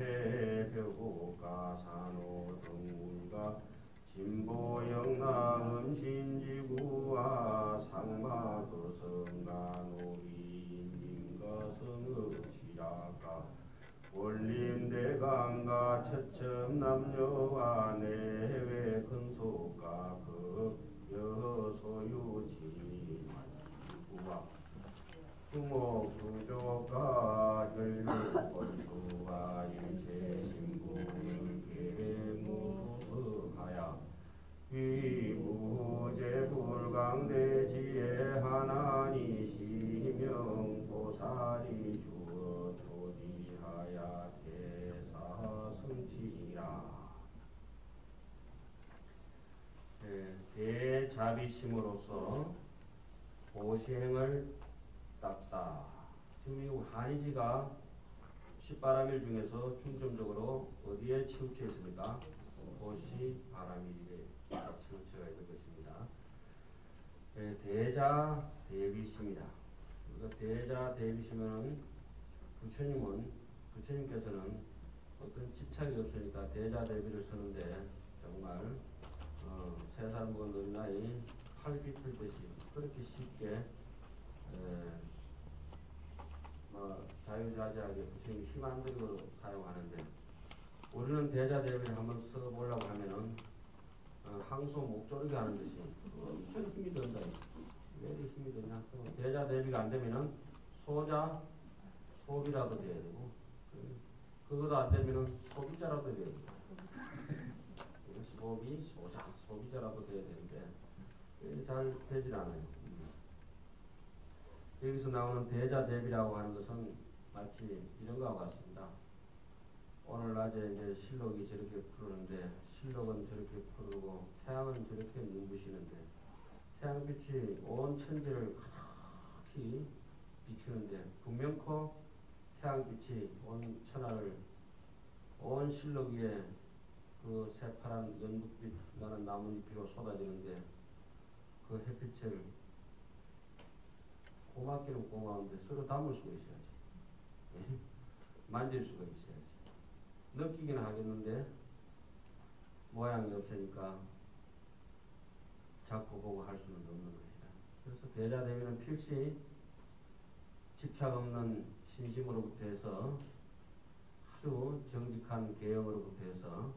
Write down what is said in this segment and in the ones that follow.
해벽오가 산호동문과 진보 영남은 신지구와 상마도 성가노리 임가성읍지라가 원림대강가 처첨 남녀와 내외 근소가 급여 소유지구와 수목수조가 혈육권수와 일체신부를 계무수석하야 위무제불강대지에 하나니 시명보살이 주어 토지하야 대사성지라. 대자비심으로서 보시행을 닦다. 지금 이 한의지가 10바람일 중에서 중점적으로 어디에 치우쳐 있습니까? 보시 바람일에 치우쳐가 있는 것입니다. 대자 대비심이다. 대자 대비심은 부처님께서는 어떤 집착이 없으니까 대자 대비를 쓰는데 정말 세살 먹은 어린아이 팔 비틀듯이 그렇게 쉽게 자유자재하게 부처님이 힘 안 들고 사용하는데, 우리는 대자 대비를 한번 써보려고 하면은 항소 목조르기 하는 듯이 엄청 힘이 든다. 왜 이렇게 힘이 드냐? 대자 대비가 안 되면은 소자 소비라도 돼야 되고, 그것도 안 되면은 소비자라도 돼야 되고, 소비 소자 소비자라도 돼야 되는데 잘 되질 않아요. 여기서 나오는 대자 대비라고 하는 것은 마치 이런 거와 같습니다. 오늘 낮에 이제 실록이 저렇게 푸르는데, 실록은 저렇게 푸르고 태양은 저렇게 눈부시는데, 태양빛이 온 천지를 가득히 비추는데, 분명코 태양빛이 온 천하를, 온 실록 위에 그 새파란 연두빛 나는 나뭇잎으로 쏟아지는데, 그 햇빛을 고맙기는 고마운데 서로 담을 수가 있어야지. 만질 수가 있어야지. 느끼기는 하겠는데 모양이 없으니까 자꾸 보고 할 수는 없는 것이다. 그래서 대자대비는 필시 집착 없는 신심으로부터 해서 아주 정직한 계영으로부터 해서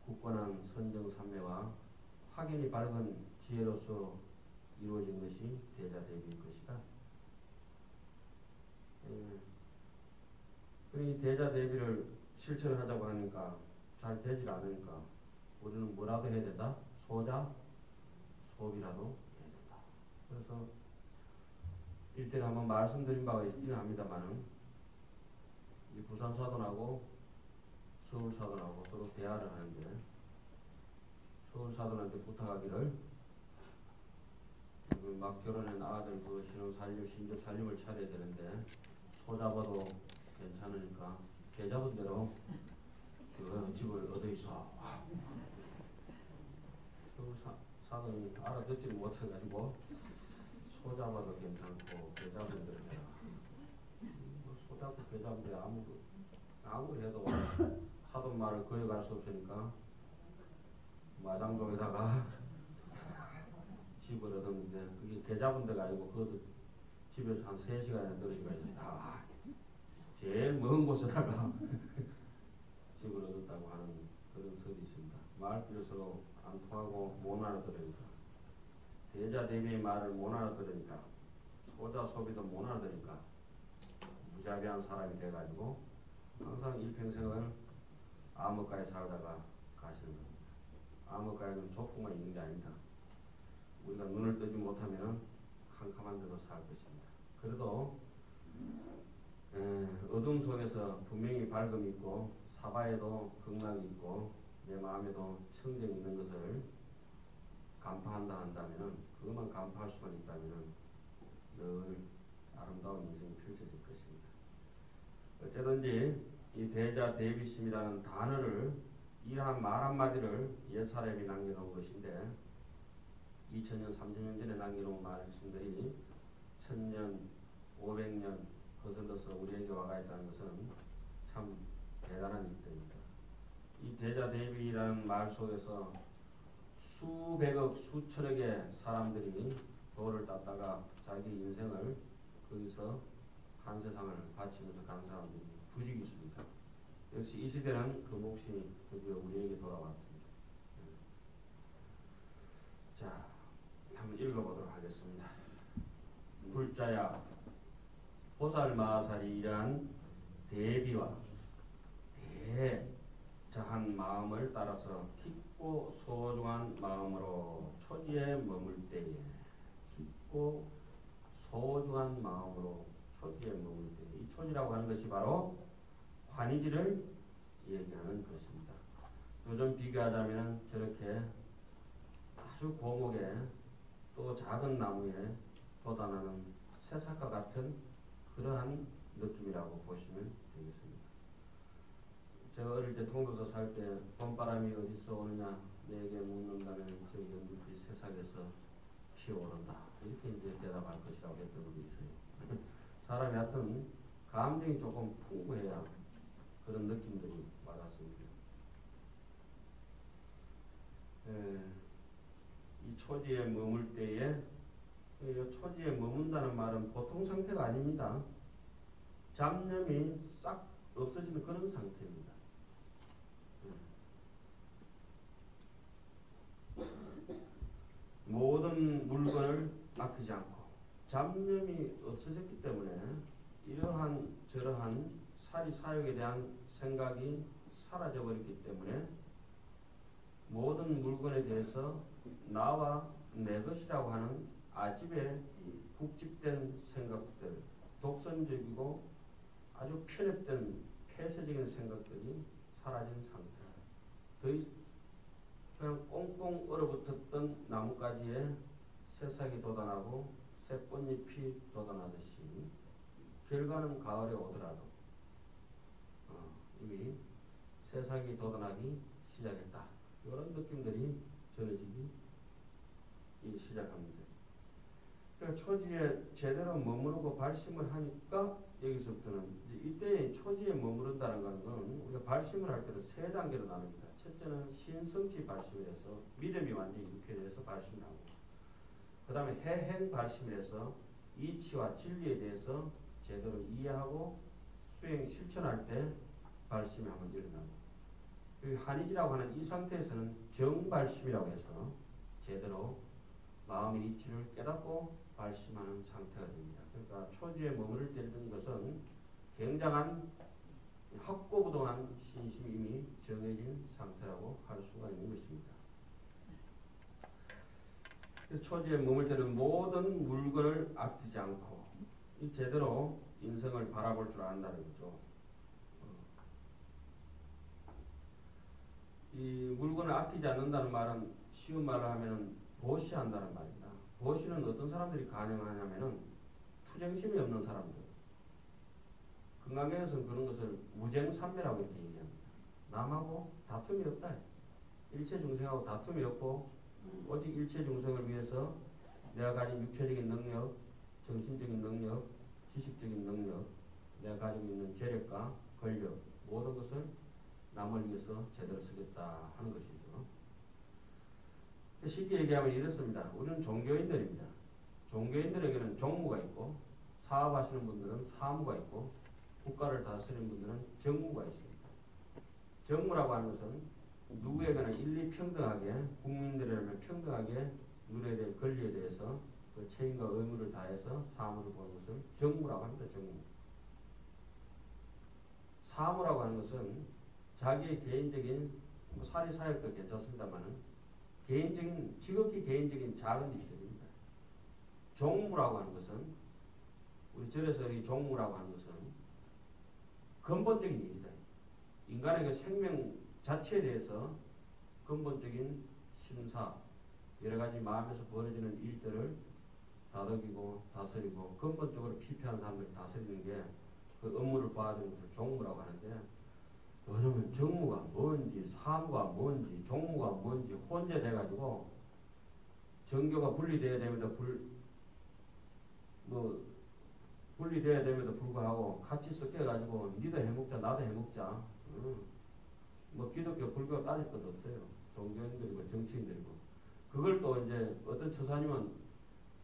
굳건한 선정삼매와 확연히 밝은 지혜로서 이루어진 것이 대자대비일 것이다. 이 대자대비를 실천을 하자고 하니까 잘 되질 않으니까 우리는 뭐라도 해야 된다? 소자, 소비라도 해야 된다. 그래서 일전에 한번 말씀드린 바가 있기는 합니다만은, 이 부산사돈하고 서울사돈하고 서로 대화를 하는데, 서울사돈한테 부탁하기를 막 결혼한 아들 그 신혼살림, 신접살림을 차려야 되는데 소 잡아도 괜찮으니까 개 잡은 대로 그 집을 얻어 있어. 서울사돈이 알아듣지를 못해가지고 소 잡아도 괜찮고 개 잡은 대로 해라. 소 잡고 개 잡은 데 아무리 해도 사돈 말을 거역할 수 없으니까 마장동에다가 집을 얻었는데, 그게 개 잡은 데가 아니고 그것도 집에서 한 3시간이나 떨어지고 있다. 제일 먼 곳에다가 집을 얻었다고 하는 그런 설이 있습니다. 말귀를 서로 안 통하고 못 알아들으니까, 대자 대비의 말을 못 알아들으니까, 소자 소비도 못 알아들으니까 무자비한 사람이 돼가지고 항상 일평생을 암흑가에 살다가 가시는 겁니다. 암흑가에는 족구만 있는 게 아니다. 우리가 눈을 뜨지 못하면 캄캄한 데도 살 것입니다. 그래도 어둠 속에서 분명히 밝음이 있고 사바에도 극락이 있고 내 마음에도 청정이 있는 것을 간파한다 한다면, 그것만 간파할 수만 있다면 늘 아름다운 인생이 펼쳐질 것입니다. 어쨌든지 이 대자 대비심이라는 단어를, 이러한 말 한마디를 옛사람이 남겨놓은 것인데, 2000년, 3000년 전에 남겨놓은 말씀들이 1000년, 500년 거슬러서 우리에게 와가 있다는 것은 참 대단한 대비라는 말 속에서 수백억, 수천억의 사람들이 도를 땄다가 자기 인생을 거기서 한 세상을 바치면서 간 사람들이 부지기 있습니다. 역시 이 시대는 그 몫이 드디어 우리에게 돌아왔습니다. 자, 한번 읽어보도록 하겠습니다. 불자야, 보살마살이란 대비와 대자한 마음을 따라서 깊고 소중한 마음으로 초지에 머물 때에, 깊고 소중한 마음으로 초지에 머물 때에, 이 초지라고 하는 것이 바로 환희지를 얘기하는 것입니다. 요즘 비교하자면 저렇게 아주 고목에 또 작은 나무에 돋아나는 새싹과 같은 그러한 느낌이라고 보시면 되겠습니다. 제가 어릴 때 통도서 살 때 봄바람이 어디서 오느냐 내게 묻는다면 저기 연두빛 새싹에서 피어오른다, 이렇게 이제 대답할 것이라고 했던 분이 있어요. 사람이 하여튼 감정이 조금 풍부해야 그런 느낌들이 와닿습니다. 이 초지에 머물 때에, 이 초지에 머문다는 말은 보통 상태가 아닙니다. 잡념이 싹 없어지는 그런 상태입니다. 모든 물건을 아끼지 않고 잡념이 없어졌기 때문에 이러한 저러한 사리 사욕에 대한 생각이 사라져 버렸기 때문에 모든 물건에 대해서 나와 내 것이라고 하는 아집에 국집된 생각들, 독선적이고 아주 편협된 폐쇄적인 생각들이 사라진 상태. 그냥 꽁꽁 얼어붙었던 나뭇가지에 새싹이 돋아나고 새꽃잎이 돋아나듯이 결과는 가을에 오더라도 이미 새싹이 돋아나기 시작했다, 이런 느낌들이 전해지기 시작합니다. 그러니까 초지에 제대로 머무르고 발심을 하니까 여기서부터는 이때 초지에 머무른다는 것은 우리가 발심을 할 때는 세 단계로 나눕니다. 첫째는 신성치 발심을 해서 믿음이 완전히 육회돼서 발심을 하고, 그 다음에 해행 발심을 해서 이치와 진리에 대해서 제대로 이해하고 수행 실천할 때 발심이 한번 일어나고, 그 한이지라고 하는 이 상태에서는 정발심이라고 해서 제대로 마음의 이치를 깨닫고 발심하는 상태가 됩니다. 그러니까 초지에 머무를 때는 것은 굉장한 확고부동한 신심이 이미 정해진 상태라고 할 수가 있는 것입니다. 그래서 초지에 머물 때는 모든 물건을 아끼지 않고 제대로 인생을 바라볼 줄 안다는 거죠. 이 물건을 아끼지 않는다는 말은 쉬운 말을 하면 보시한다는 말입니다. 보시는 어떤 사람들이 가능하냐면은 투쟁심이 없는 사람들. 건강경에서는 그런 것을 무쟁삼매라고 이렇게 얘기합니다. 남하고 다툼이 없다. 일체 중생하고 다툼이 없고 오직 일체 중생을 위해서 내가 가진 육체적인 능력, 정신적인 능력, 지식적인 능력, 내가 가지고 있는 재력과 권력, 모든 것을 남을 위해서 제대로 쓰겠다 하는 것이죠. 쉽게 얘기하면 이렇습니다. 우리는 종교인들입니다. 종교인들에게는 종무가 있고, 사업하시는 분들은 사무가 있고, 국가를 다스리는 분들은 정무가 있습니다. 정무라고 하는 것은 누구에게나 일리평등하게, 국민들에게 평등하게 누려야 될 권리에 대해서 그 책임과 의무를 다해서 사무를 보는 것을 정무라고 합니다. 정무. 사무라고 하는 것은 자기의 개인적인 사리사욕도 괜찮습니다만은 개인적인, 지극히 개인적인 작은 일들입니다. 종무라고 하는 것은, 우리 절에서 이 종무라고 하는 것은 근본적인 일이다. 인간의 그 생명 자체에 대해서 근본적인 심사, 여러 가지 마음에서 벌어지는 일들을 다독이고 다스리고 근본적으로 피폐한 사람들을 다스리는 게 그 업무를 봐주는 것을 종무라고 하는데, 요즘은 정무가 뭔지 사무가 뭔지 종무가 뭔지 혼재돼가지고 정교가 분리돼야 됩니다. 분리돼야 됨에도 불구하고 같이 섞여가지고 니도 해먹자 나도 해먹자, 뭐 기독교, 불교 따질 것도 없어요. 종교인들이고 정치인들이고. 그걸 또 이제 어떤 처사님은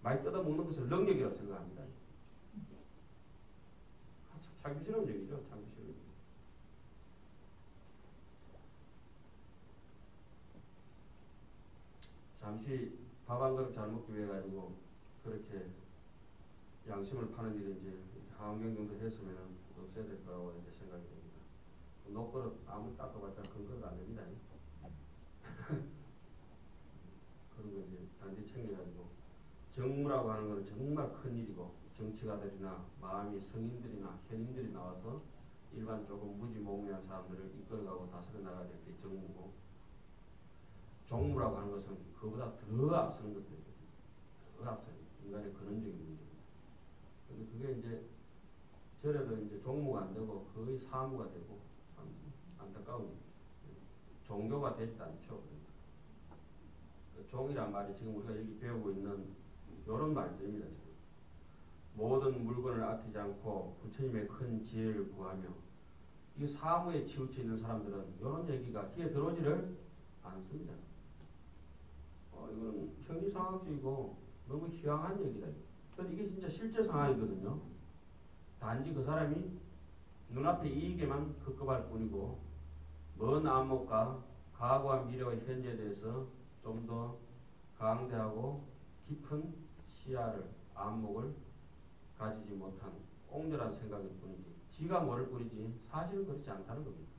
많이 뜯어먹는 것을 능력이라고 생각합니다. 참기스러운 얘기죠. 참기스러운 얘기. 잠시 밥 한 그릇 잘 먹기 위해 가지고 그렇게 양심을 파는 일이 이제 하원경 정도 했으면 없어야 될 거라고 이제 생각이 됩니다. 녹그릇 아무리 닦아봤자 큰 그릇 안 됩니다. 그런 거 이제 단지 챙겨가지고 정무라고 하는 것은 정말 큰 일이고 정치가들이나 마음이 성인들이나 현인들이 나와서 일반 조금 무지몽매한 사람들을 이끌어가고 다스려 나가야 될 게 정무고 종무라고 하는 것은 그보다 더 앞서는 것들이거든요. 더 앞서는 인간의 근원적인 문제입니다. 근데 그게 이제 저래도 이제 종무가 안 되고 거의 사무가 되고 참 안타까운 일이죠. 종교가 되지도 않죠. 종이란 말이 지금 우리가 여기 배우고 있는 이런 말들입니다. 지금. 모든 물건을 아끼지 않고 부처님의 큰 지혜를 구하며 이 사무에 치우쳐 있는 사람들은 이런 얘기가 귀에 들어오지를 않습니다. 이거는 형이상학적이고 너무 희황한 얘기다. 그런데 이게 진짜 실제 상황이거든요. 단지 그 사람이 눈앞의 이익에만 급급할 뿐이고 먼 안목과 과거와 미래와 현재에 대해서 좀 더 강대하고 깊은 시야를, 안목을 가지지 못한 옹졸한 생각일 뿐이지 지가 모를 뿐이지 사실은 그렇지 않다는 겁니다.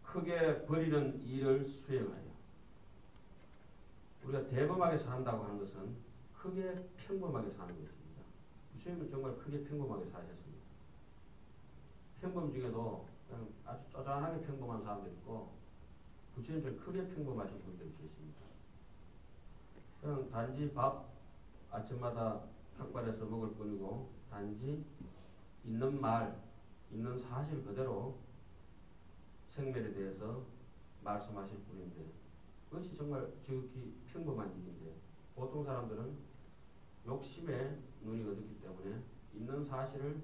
크게 버리는 일을 수행하여 우리가 대범하게 산다고 하는 것은 크게 평범하게 사는 것입니다. 부처님은 정말 크게 평범하게 사셨습니다. 평범 중에도 그냥 아주 쪼잔하게 평범한 사람도 있고 부처님처럼 크게 평범하신 분들이 계십니다. 그냥 단지 밥 아침마다 탁발해서 먹을 뿐이고 단지 있는 말, 있는 사실 그대로 생멸에 대해서 말씀하실 뿐인데 그것이 정말 지극히 평범한 일인데 보통 사람들은 욕심에 눈이 어둡기 때문에 있는 사실을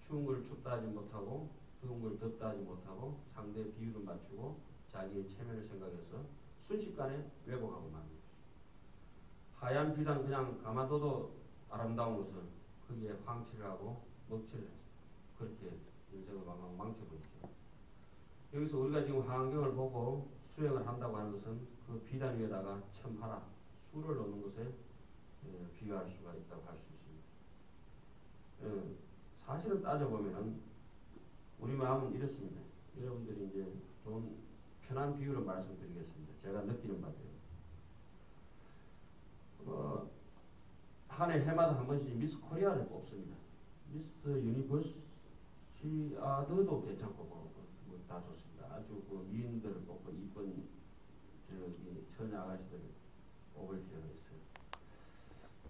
추운 걸 춥다 하지 못하고 더운 걸 덥다 하지 못하고 상대의 비유를 맞추고 자기의 체면을 생각해서 순식간에 왜곡하고 맙니다. 하얀 비단 그냥 가만둬도 아름다운 것을 거기에 황칠을 하고 먹칠을 해서 그렇게 인생을 망쳐버리죠. 여기서 우리가 지금 환경을 보고 수행을 한다고 하는 것은 그 비단 위에다가 첨하라, 술을 넣는 것에 비교할 수가 있다고 할 수 있습니다. 사실은 따져보면 우리 마음은 이렇습니다. 여러분들이 이제 좀 편한 비유로 말씀드리겠습니다. 제가 느끼는 바대로. 한 해 해마다 한 번씩 미스 코리아를 뽑습니다. 미스 유니버시아드도 괜찮고 뭐 다 좋습니다. 아주 그 미인들을 뽑고 이쁜 저기 처녀 아가씨들을 뽑을 필요가 있어요.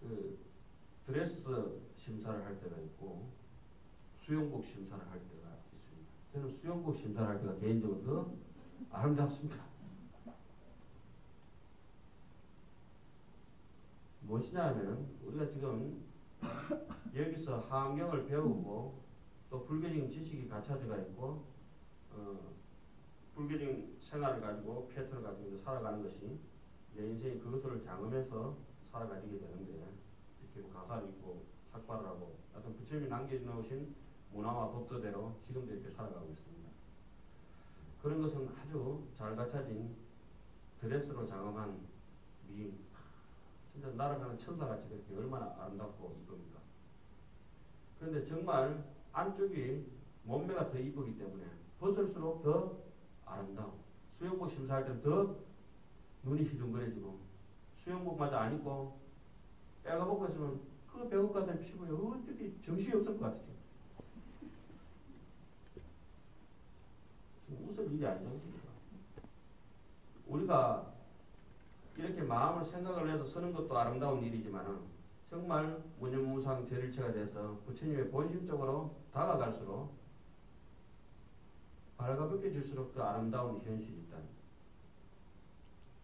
그 드레스 심사를 할 때가 있고 수영복 심사를 할 때가 있습니다. 저는 수영복 심사를 할 때가 개인적으로 더 아름답습니다. 무엇이냐 하면 우리가 지금 여기서 하안경을 배우고 또 불교적인 지식이 갖춰져가 있고 불교적인 생활을 가지고 패턴을 가지고 살아가는 것이 내 인생이 그것을 장엄해서 살아가지게 되는데 이렇게 가사를 읽고 삭발을 하고 어떤 부처님이 남겨놓으신 문화와 법도대로 지금도 이렇게 살아가고 있습니다. 그런 것은 아주 잘 갖춰진 드레스로 장엄한 미인, 진짜 날아가는 천사같이 그렇게 얼마나 아름답고 이쁩니까? 그런데 정말 안쪽이 몸매가 더 이쁘기 때문에 벗을수록 더 아름다워. 수영복 심사할 때는 더 눈이 희둥거려지고 수영복마저 안 입고 빼가 벗고 있으면 그 배국 같은 피부에 어떻게 정신이 없을 것 같죠. 웃을 일이 아니지 않습니까? 우리가 이렇게 마음을 생각을 해서 쓰는 것도 아름다운 일이지만 정말 무념무상 죄일체가 돼서 부처님의 본심적으로 다가갈수록 발가벗겨질수록 더 아름다운 현실이 있다.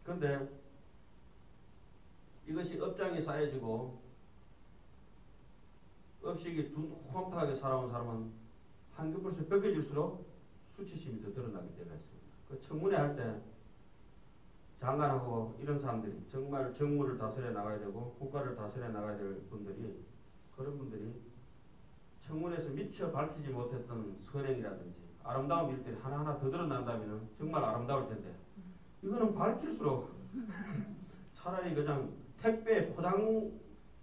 그런데 이것이 업장이 쌓여지고 없이 혼탁하게 살아온 사람은 한겹벌써 벗겨질수록 수치심이 더 드러나게 되어 있습니다. 그 청문회 할 때 장관하고 이런 사람들이 정말 정무를 다스려 나가야 되고 국가를 다스려 나가야 될 분들이 그런 분들이 청문회에서 미처 밝히지 못했던 선행이라든지 아름다운 일들이 하나하나 더 드러난다면 정말 아름다울 텐데 이거는 밝힐수록 차라리 그냥 택배 포장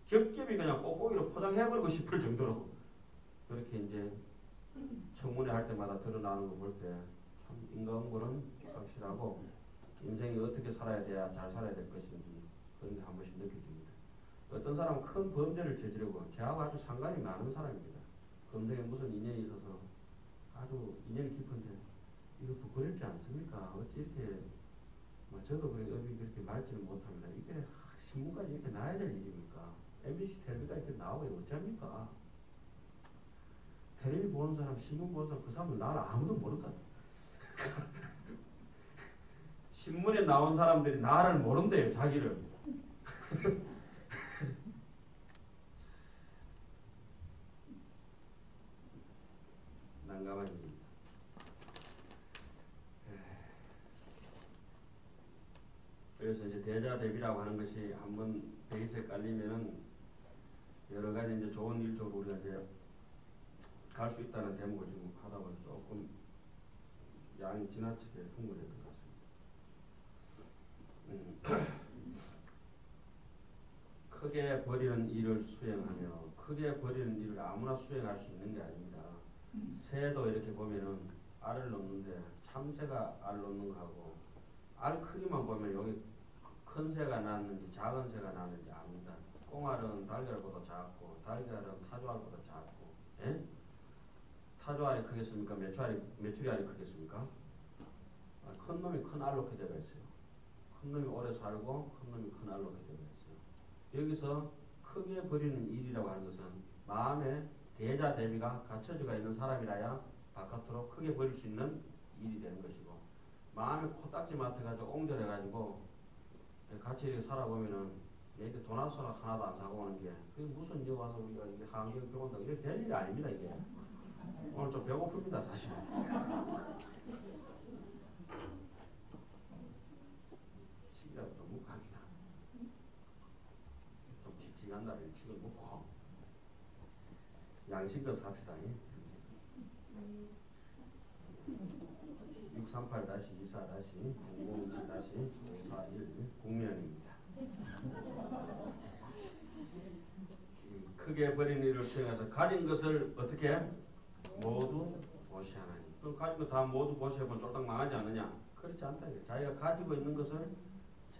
겹겹이 그냥 뽁뽁이로 포장해버리고 싶을 정도로 그렇게 이제 청문회 할 때마다 드러나는 거 볼 때 참 인간고는 확실하고 인생이 어떻게 살아야 돼야 잘 살아야 될 것인지 그런 게 한 번씩 느껴집니다. 어떤 사람은 큰 범죄를 저지르고 저하고 아주 상관이 많은 사람입니다. 검색에 무슨 인연이 있어서 아주 인연이 깊은데 이거 부끄럽지 않습니까? 어찌 이렇게 저도 그래 업이 그렇게 맑지는 못합니다. 이게 신문까지 이렇게 나야 될 일입니까? MBC 텔레비가 이렇게 나오고 어쩝니까? 텔레비 보는 사람, 신문 보는 사람, 그 사람은 나를 아무도 모를 것 같아. 신문에 나온 사람들이 나를 모른대요, 자기를. 난감한 일입니다. 그래서 이제 대자대비라고 하는 것이 한번 베이스에 깔리면은 여러 가지 이제 좋은 일 쪽으로 우리가 이제 갈 수 있다는 대목을 지금 하다 보니 조금 양이 지나치게 흥분했던 것 같습니다. 크게 버리는 일을 수행하며 크게 버리는 일을 아무나 수행할 수 있는 게 아닙니다. 새도 이렇게 보면은 알을 넣는데 참새가 알 넣는 거하고 알 크기만 보면 여기 큰 새가 낳는지 작은 새가 낳는지 압니다. 꽁알은 달걀보다 작고 달걀은 타조알보다 작고 예? 타조알이 크겠습니까? 메추리알이 크겠습니까? 큰 놈이 큰 알 넣게 되어 있어요. 큰 놈이 오래 살고 큰 놈이 큰 알 넣게 되어 있어요. 여기서 크게 버리는 일이라고 하는 것은 마음에 대자대비가 갖춰져가 있는 사람이라야 바깥으로 크게 버릴 수 있는 일이 되는 것이고 마음에 코딱지 맡아가지고 옹졸해가지고 같이 이렇게 살아보면은 얘한테 돈 하나도 안 사고 오는 게 그게 무슨 이제 와서 우리가 이게 한경 병원다 이게 될 일이 아닙니다 이게. 오늘 좀 배고픕니다 사실. 치기라도 좀 먹고 합니다. 좀 칙칙한 날에 칙을 먹고 양식껏 삽시다. 638-24-0027-541 국면입니다. 크게 버린 일을 수행해서 가진 것을 어떻게 모두 보시하나니. 그럼 가진 거 다 모두 보시하면 쫄딱 망하지 않느냐? 그렇지 않다. 자기가 가지고 있는 것을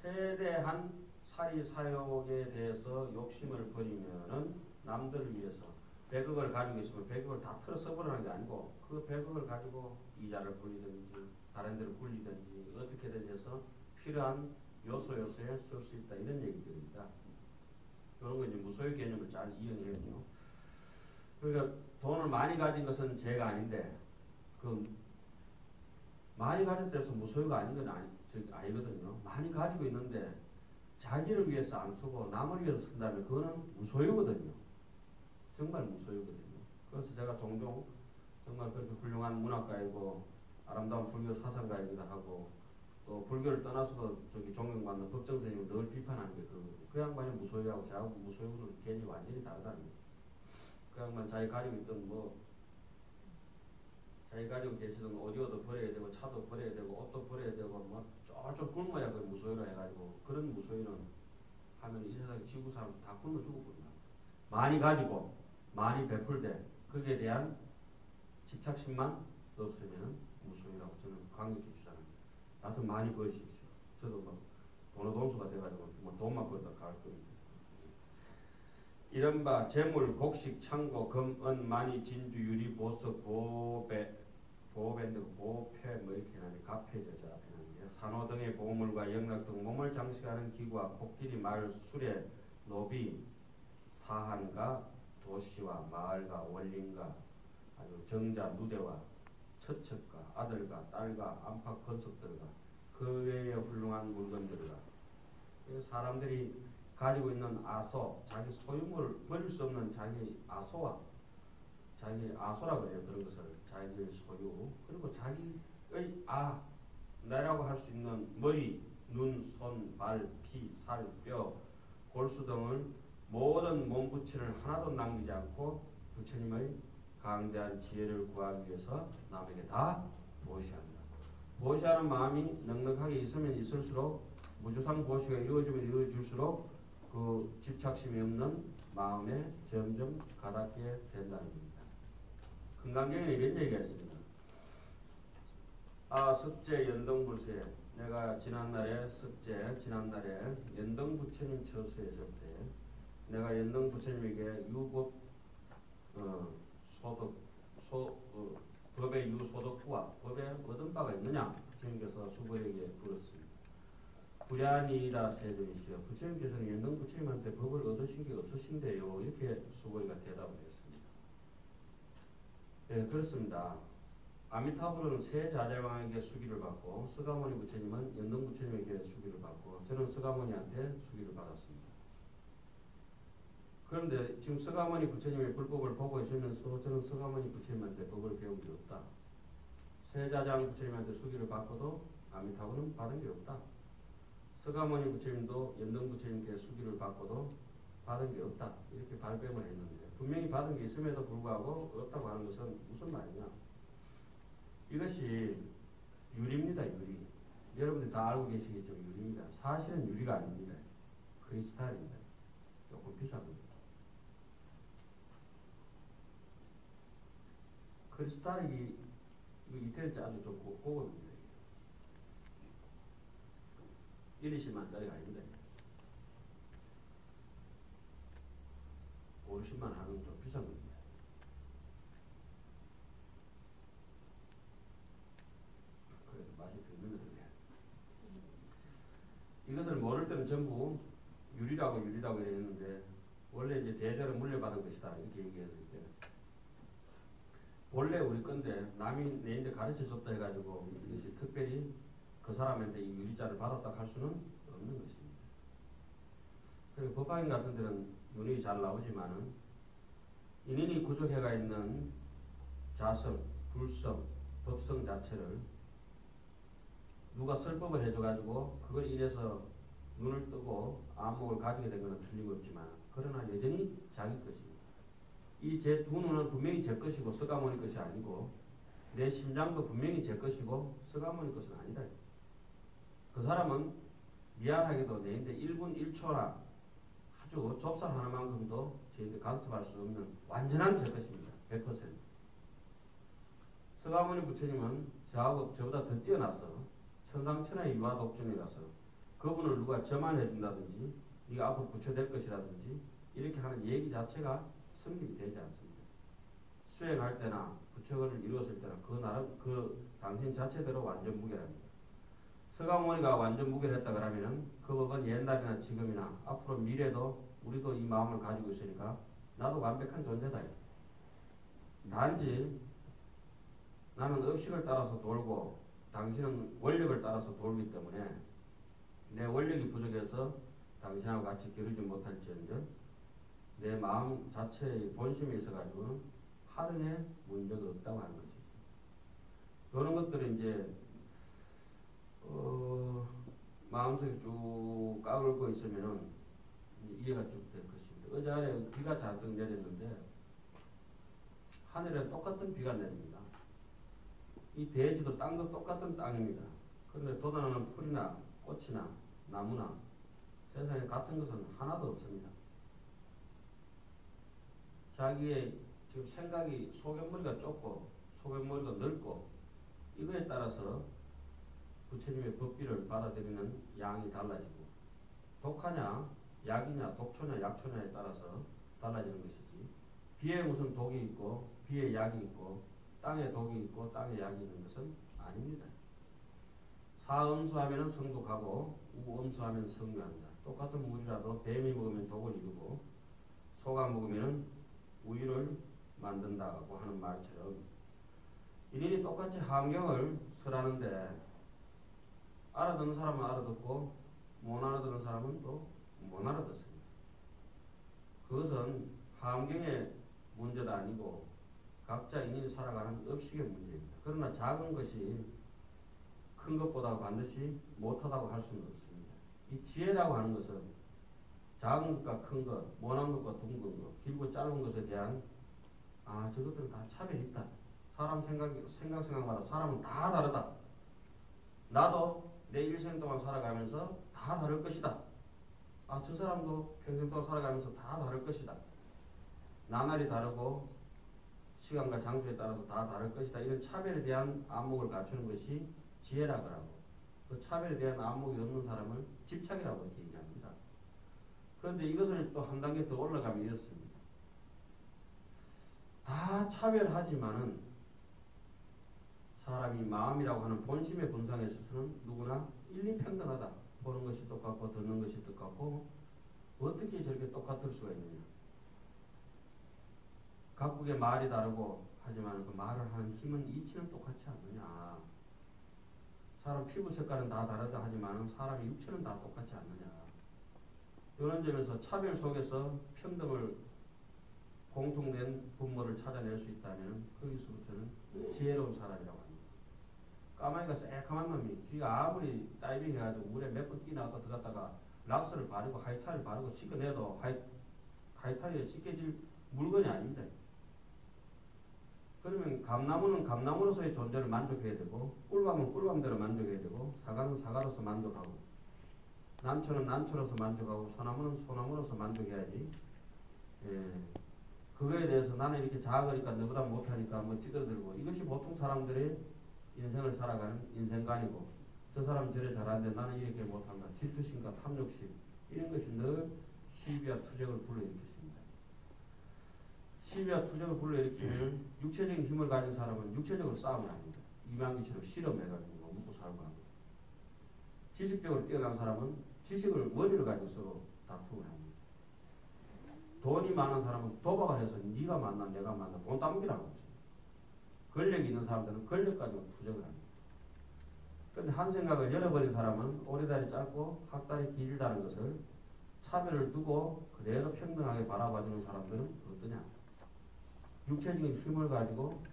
최대한 사리사욕에 대해서 욕심을 버리면은 남들을 위해서 100억을 가지고 있으면 100억을 다 틀어 써버리는 게 아니고 그 100억을 가지고 이자를 굴리든지 다른 데를 굴리든지 어떻게든 해서 필요한 요소에 쓸 수 있다 이런 얘기들입니다. 그런 거 이제 무소유 개념을 잘 이해해야죠. 그러니까 돈을 많이 가진 것은 죄가 아닌데 그 많이 가졌다 해서 무소유가 아닌 건 아니거든요. 많이 가지고 있는데 자기를 위해서 안 쓰고 남을 위해서 쓴다면 그거는 무소유거든요. 정말 무소유거든요. 그래서 제가 종종 정말 그렇게 훌륭한 문학가이고 아름다운 불교 사상가이기도 하고 또 불교를 떠나서도 저기 존경받는 법정 스님을 늘 비판하는 게 그 양반이 무소유하고 저하고 무소유는 개념이 완전히 다르다는 거예요. 그 양반 자기 가지고 있던 자기 가지고 계시던 오디오도 버려야 되고 차도 버려야 되고 옷도 버려야 되고 뭐 쫄쫄 굶어야 그 무소유라 해가지고 그런 무소유는 하면 이 세상 지구 사람 다 굶어 죽어버린다. 많이 가지고 많이 베풀되 거기에 대한 집착심만 없으면 무소유라고 저는 강력히 주장합니다. 나도 많이 버리십시오. 저도 뭐 돈수가 돼가지고 뭐 돈만 벌다 갈 겁니다. 이른바 재물, 곡식, 창고, 금, 은, 만이, 진주, 유리, 보석, 보호밴드, 보패 뭐 이렇게 하는 갑해저자 산호 등의 보물과 영락 등 몸을 장식하는 기구와 코끼리, 말, 수레, 노비, 사한과 도시와 마을과 원림과 아주 정자, 누대와 처첩과 아들과 딸과 안팎 건석들과 그 외의 훌륭한 물건들과 사람들이 가지고 있는 아소, 자기 소유물을 버릴 수 없는 자기 아소와 자기 아소라 그래요. 그런 것을 자기의 소유 그리고 자기의 나라고 할 수 있는 머리, 눈, 손, 발, 피, 살, 뼈, 골수 등을 모든 몸 부친을 하나도 남기지 않고 부처님의 강대한 지혜를 구하기 위해서 남에게 다 보시합니다. 보시하는 마음이 넉넉하게 있으면 있을수록 무주상 보시가 이루어지면 이루어질수록 그 집착심이 없는 마음에 점점 가닿게 된다는 겁니다. 금강경에 이런 얘기가 있습니다. 습제 연등불세 내가 지난날에 연등부처님 처수에 있을 때 내가 연등부처님에게 유법 법의 유소득과 법에 얻은 바가 있느냐 부처님께서 수보에게 물었습니다. 불야니라 세존이시여 부처님께서는 연등부처님한테 법을 얻으신 게 없으신데요 이렇게 수보이가 대답을 했습니다. 네, 그렇습니다. 아미타불은 세 자제왕에게 수기를 받고 스가모니 부처님은 연등부처님에게 수기를 받고 저는 스가모니한테 수기를 받았습니다. 그런데 지금 스가모니 부처님의 불법을 보고 있으면서 저는 스가모니 부처님한테 법을 배운 게 없다. 세자장 부처님한테 수기를 받고도 아미타불은 받은 게 없다. 스가모니 부처님도 연등 부처님께 수기를 받고도 받은 게 없다. 이렇게 발뺌을 했는데 분명히 받은 게 있음에도 불구하고 없다고 하는 것은 무슨 말이냐. 이것이 유리입니다. 유리. 여러분들이 다 알고 계시겠죠. 유리입니다. 사실은 유리가 아닙니다. 크리스탈입니다. 조금 비싼 겁니다. 크리스탈이 이태리째 아주 좀 고급입니다. 1, 20만짜리가 아닙니다. 5, 60만 하면 좀 비싼 겁니다. 그래도 맛이 들면서 이것을 모를 때는 전부 유리라고 했는데 원래 이제 대대로 물려받은 것이다 이렇게 얘기했을 때 원래 우리 건데 남이 내인데 가르쳐 줬다 해가지고 이것이 특별히 그 사람한테 이 유리자를 받았다 할 수는 없는 것입니다. 그리고 법화인 같은 데는 윤이 잘 나오지만은 인인이 구족해가 있는 자성, 불성, 법성 자체를 누가 설법을 해줘가지고 그걸 인해서 눈을 뜨고 안목을 가지게 된 것은 틀림없지만 그러나 여전히 자기 것입니다. 이 제 두 눈은 분명히 제 것이고 스가모니 것이 아니고 내 심장도 분명히 제 것이고 스가모니 것은 아니다. 그 사람은 미안하게도 내인데 1분 1초나 아주 좁쌀 하나만큼도 저희들 간섭할 수 없는 완전한 제 것입니다. 100%. 스가모니 부처님은 저보다 더 뛰어나서 천상천하의 유아독존에 가서 그분을 누가 저만 해준다든지 네가 앞으로 부처 될 것이라든지 이렇게 하는 얘기 자체가 성립이 되지 않습니다. 수행할 때나 부처를 이루었을 때나 그 나름 그 당신 자체대로 완전 무결합니다. 서가모니가 완전 무결했다 그러면은 그 법은 옛날이나 지금이나 앞으로 미래도 우리도 이 마음을 가지고 있으니까 나도 완벽한 존재다. 단지 나는 의식을 따라서 돌고 당신은 원력을 따라서 돌기 때문에 내 원력이 부족해서 당신하고 같이 겨루지 못할지언정 내 마음 자체의 본심에 있어가지고는 하등에 문제가 없다고 하는 것이죠. 그런 것들을 이제 마음속에 쭉 까불고 있으면은 이해가 쭉 될 것입니다. 어제 비가 잔뜩 내렸는데 하늘에 똑같은 비가 내립니다. 이 대지도 땅도 똑같은 땅입니다. 그런데 돋아나는 풀이나 꽃이나 나무나 세상에 같은 것은 하나도 없습니다. 자기의 지금 생각이 소견머리가 좁고 소견머리가 넓고 이거에 따라서 부처님의 법비를 받아들이는 양이 달라지고 독하냐 약이냐 독초냐 약초냐에 따라서 달라지는 것이지 비에 무슨 독이 있고 비에 약이 있고 땅에 독이 있고 땅에 약이 있는 것은 아닙니다. 사음수하면 성독하고 우음수하면 성묘한다. 똑같은 물이라도 뱀이 먹으면 독을 이루고 소가 먹으면 우유를 만든다고 하는 말처럼 일일이 똑같이 환경을 설하는데 알아듣는 사람은 알아듣고 못 알아듣는 사람은 또 못 알아듣습니다. 그것은 환경의 문제도 아니고 각자 인연이 살아가는 업식의 문제입니다. 그러나 작은 것이 큰 것보다 반드시 못하다고 할 수는 없습니다. 이 지혜라고 하는 것은 작은 것과 큰 것, 모난 것과 둥근 것, 길고 짧은 것에 대한 저것들은 다 차별이 있다. 사람 생각마다 사람은 다 다르다. 나도 내 일생 동안 살아가면서 다 다를 것이다. 저 사람도 평생 동안 살아가면서 다 다를 것이다. 나날이 다르고 시간과 장소에 따라서 다 다를 것이다. 이런 차별에 대한 안목을 갖추는 것이 지혜라고 하고, 그 차별에 대한 안목이 없는 사람을 집착이라고 얘기합니다. 그런데 이것을 또 한 단계 더 올라가면 이렇습니다. 다 차별하지만은 사람이 마음이라고 하는 본심의 본성에 있어서는 누구나 일리평등하다. 보는 것이 똑같고 듣는 것이 똑같고 어떻게 저렇게 똑같을 수가 있느냐. 각국의 말이 다르고 하지만 그 말을 하는 힘은 이치는 똑같지 않느냐. 사람 피부 색깔은 다 다르다 하지만 사람의 육체는 다 똑같지 않느냐. 이런 점에서 차별 속에서 평등을 공통된 분모를 찾아낼 수 있다면 거기서부터는 지혜로운 사람이라고 합니다. 까마귀가 새카만 놈이 지가 아무리 다이빙 해가지고 물에 몇 번 끼나왔다 들어갔다가 락스를 바르고 하이탈을 바르고 씻어내도 하이탈이 씻겨질 물건이 아닙니다. 그러면 감나무는 감나무로서의 존재를 만족해야 되고 꿀밤은 꿀밤대로 만족해야 되고 사과는 사과로서 만족하고 난초는 난초로서 만족하고 소나무는 소나무로서 만족해야지. 그거에 대해서 나는 이렇게 작으니까 너보다 못하니까 뭐 찌들들고 이것이 보통 사람들의 인생을 살아가는 인생관이고 저 사람 저래 잘하는데 나는 이렇게 못한다. 질투심과 탐욕심 이런 것이 늘 시비와 투정을 불러일으켰습니다. 시비와 투정을 불러일으키면 육체적인 힘을 가진 사람은 육체적으로 싸움을 합니다. 이만기처럼 실험해가지고 먹고 살고 합니다. 지식적으로 뛰어난 사람은 지식을 머리를 가지고 서로 다툼을 합니다. 돈이 많은 사람은 도박을 해서 네가 만나 내가 만나 돈 따먹기라고 하죠. 권력이 있는 사람들은 권력 가지고 투정을 합니다. 그런데 한 생각을 열어버린 사람은 오리다리 짧고 학다리 길다는 것을 차별을 두고 그대로 평등하게 바라봐주는 사람들은 어떠냐. 육체적인 힘을 가지고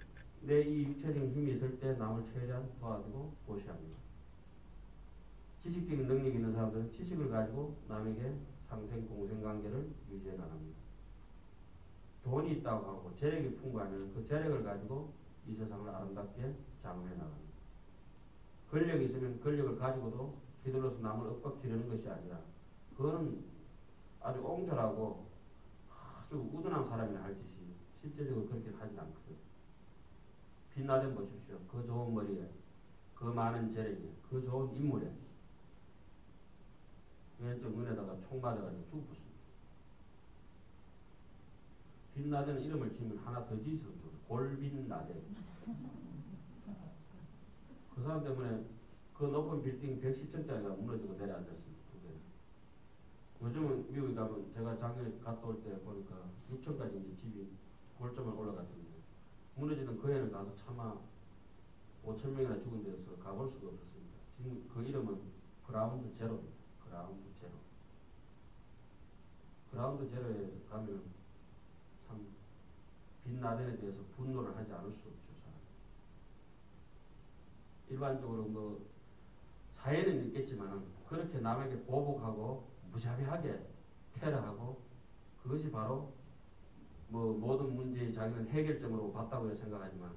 내 이 육체적인 힘이 있을 때 남을 최대한 도와주고 보시합니다. 지식적인 능력이 있는 사람들은 지식을 가지고 남에게 상생 공생관계를 유지해 나갑니다. 돈이 있다고 하고 재력이 풍부하면 그 재력을 가지고 이 세상을 아름답게 장엄해 나갑니다. 권력이 있으면 권력을 가지고도 휘둘러서 남을 윽박지르는 것이 아니라 그거는 아주 옹졸하고 아주 우둔한 사람이나 할 짓이 실제적으로 그렇게 하지 않거든요. 빛나den 보십시오. 그 좋은 머리에 그 많은 재력에 그 좋은 인물에 왼쪽 눈에다가 총 맞아가지고 죽었습니다. 빛나den 이름을 지으면 하나 더 지었습니다. 골빈나den. 그 사람 때문에 그 높은 빌딩 110층짜리가 무너지고 내려앉았습니다. 요즘은 미국에 가면 제가 작년에 갔다 올 때 보니까 6층까지 이제 집이 골점을 올라갔던데 무너지는 그 해는 가서 차마 5,000명이나 죽은 데서 가볼 수가 없었습니다. 지금 그 이름은 그라운드 제로입니다. 그라운드 제로. 그라운드 제로에 가면 참 빈라덴에 대해서 분노를 하지 않을 수 없죠. 사람. 일반적으로 뭐 사회는 있겠지만 그렇게 남에게 보복하고 무자비하게 테러하고 그것이 바로 뭐 모든 문제의 자기는 해결점으로 봤다고 생각하지만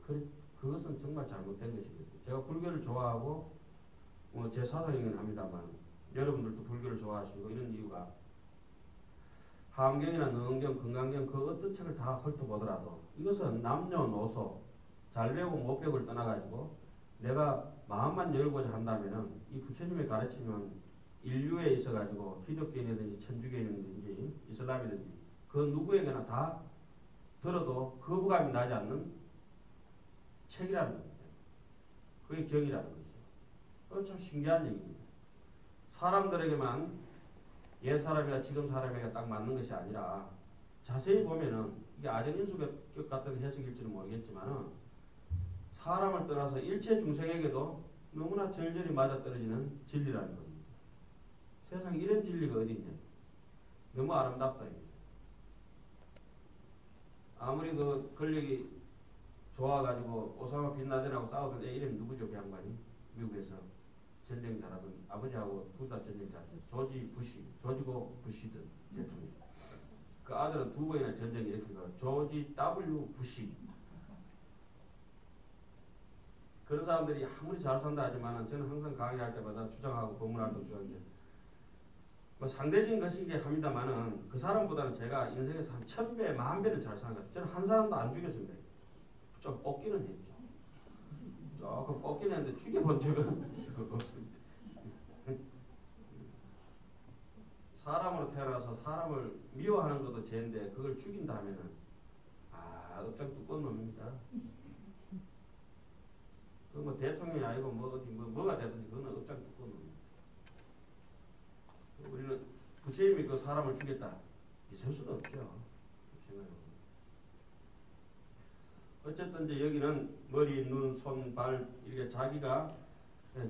그것은 정말 잘못된 것입니다. 제가 불교를 좋아하고 뭐 제 사상이긴 합니다만 여러분들도 불교를 좋아하시고 이런 이유가 화엄경이나 능엄경, 금강경 그 어떤 책을 다 훑어보더라도 이것은 남녀노소 잘 배우고 못 배우고를 떠나가지고 내가 마음만 열고자 한다면은 이 부처님의 가르침은 인류에 있어가지고 기독교인이든지 천주교인이든지 이슬람이든지 그 누구에게나 다 들어도 거부감이 나지 않는 책이라는 겁니다. 그게 경이라는 거죠. 그건 참 신기한 얘기입니다. 사람들에게만 옛 사람이나 지금 사람에게 딱 맞는 것이 아니라 자세히 보면은 이게 아전인수격 같은 해석일지는 모르겠지만은 사람을 떠나서 일체 중생에게도 너무나 절절히 맞아떨어지는 진리라는 겁니다. 세상에 이런 진리가 어디 있냐. 너무 아름답다. 아무리 그 권력이 좋아가지고 오사마 빈라덴하고 싸우던 애 이름이 누구죠? 그 양반이 미국에서 전쟁 잘하던 아버지하고 둘 다 전쟁 잘했어요. 조지 부시, 조지고 부시든 대통령. 그 아들은 두 번이나 전쟁 일으킨 거. 조지 W 부시. 그런 사람들이 아무리 잘 산다 하지만 저는 항상 강의할 때마다 주장하고 법문활동 주장하는데 뭐 상대적인 것이긴 합니다만은 그 사람보다는 제가 인생에서 한 1000배, 10,000배는 잘 사는 것 같아요. 저는 한 사람도 안 죽였습니다. 좀 꺾기는 했죠. 조금 꺾기는 했는데 죽여본 적은 없습니다. 사람으로 태어나서 사람을 미워하는 것도 죄인데 그걸 죽인다 하면은 업장 두꺼운 놈입니다. 그 뭐 대통령이 아니고 뭐 어디 뭐가 되든지 그거는 업장 두꺼운 놈입니다. 우리는 부처님이 그 사람을 죽였다. 있을 수도 없죠. 어쨌든 이제 여기는 머리, 눈, 손, 발 이렇게 자기가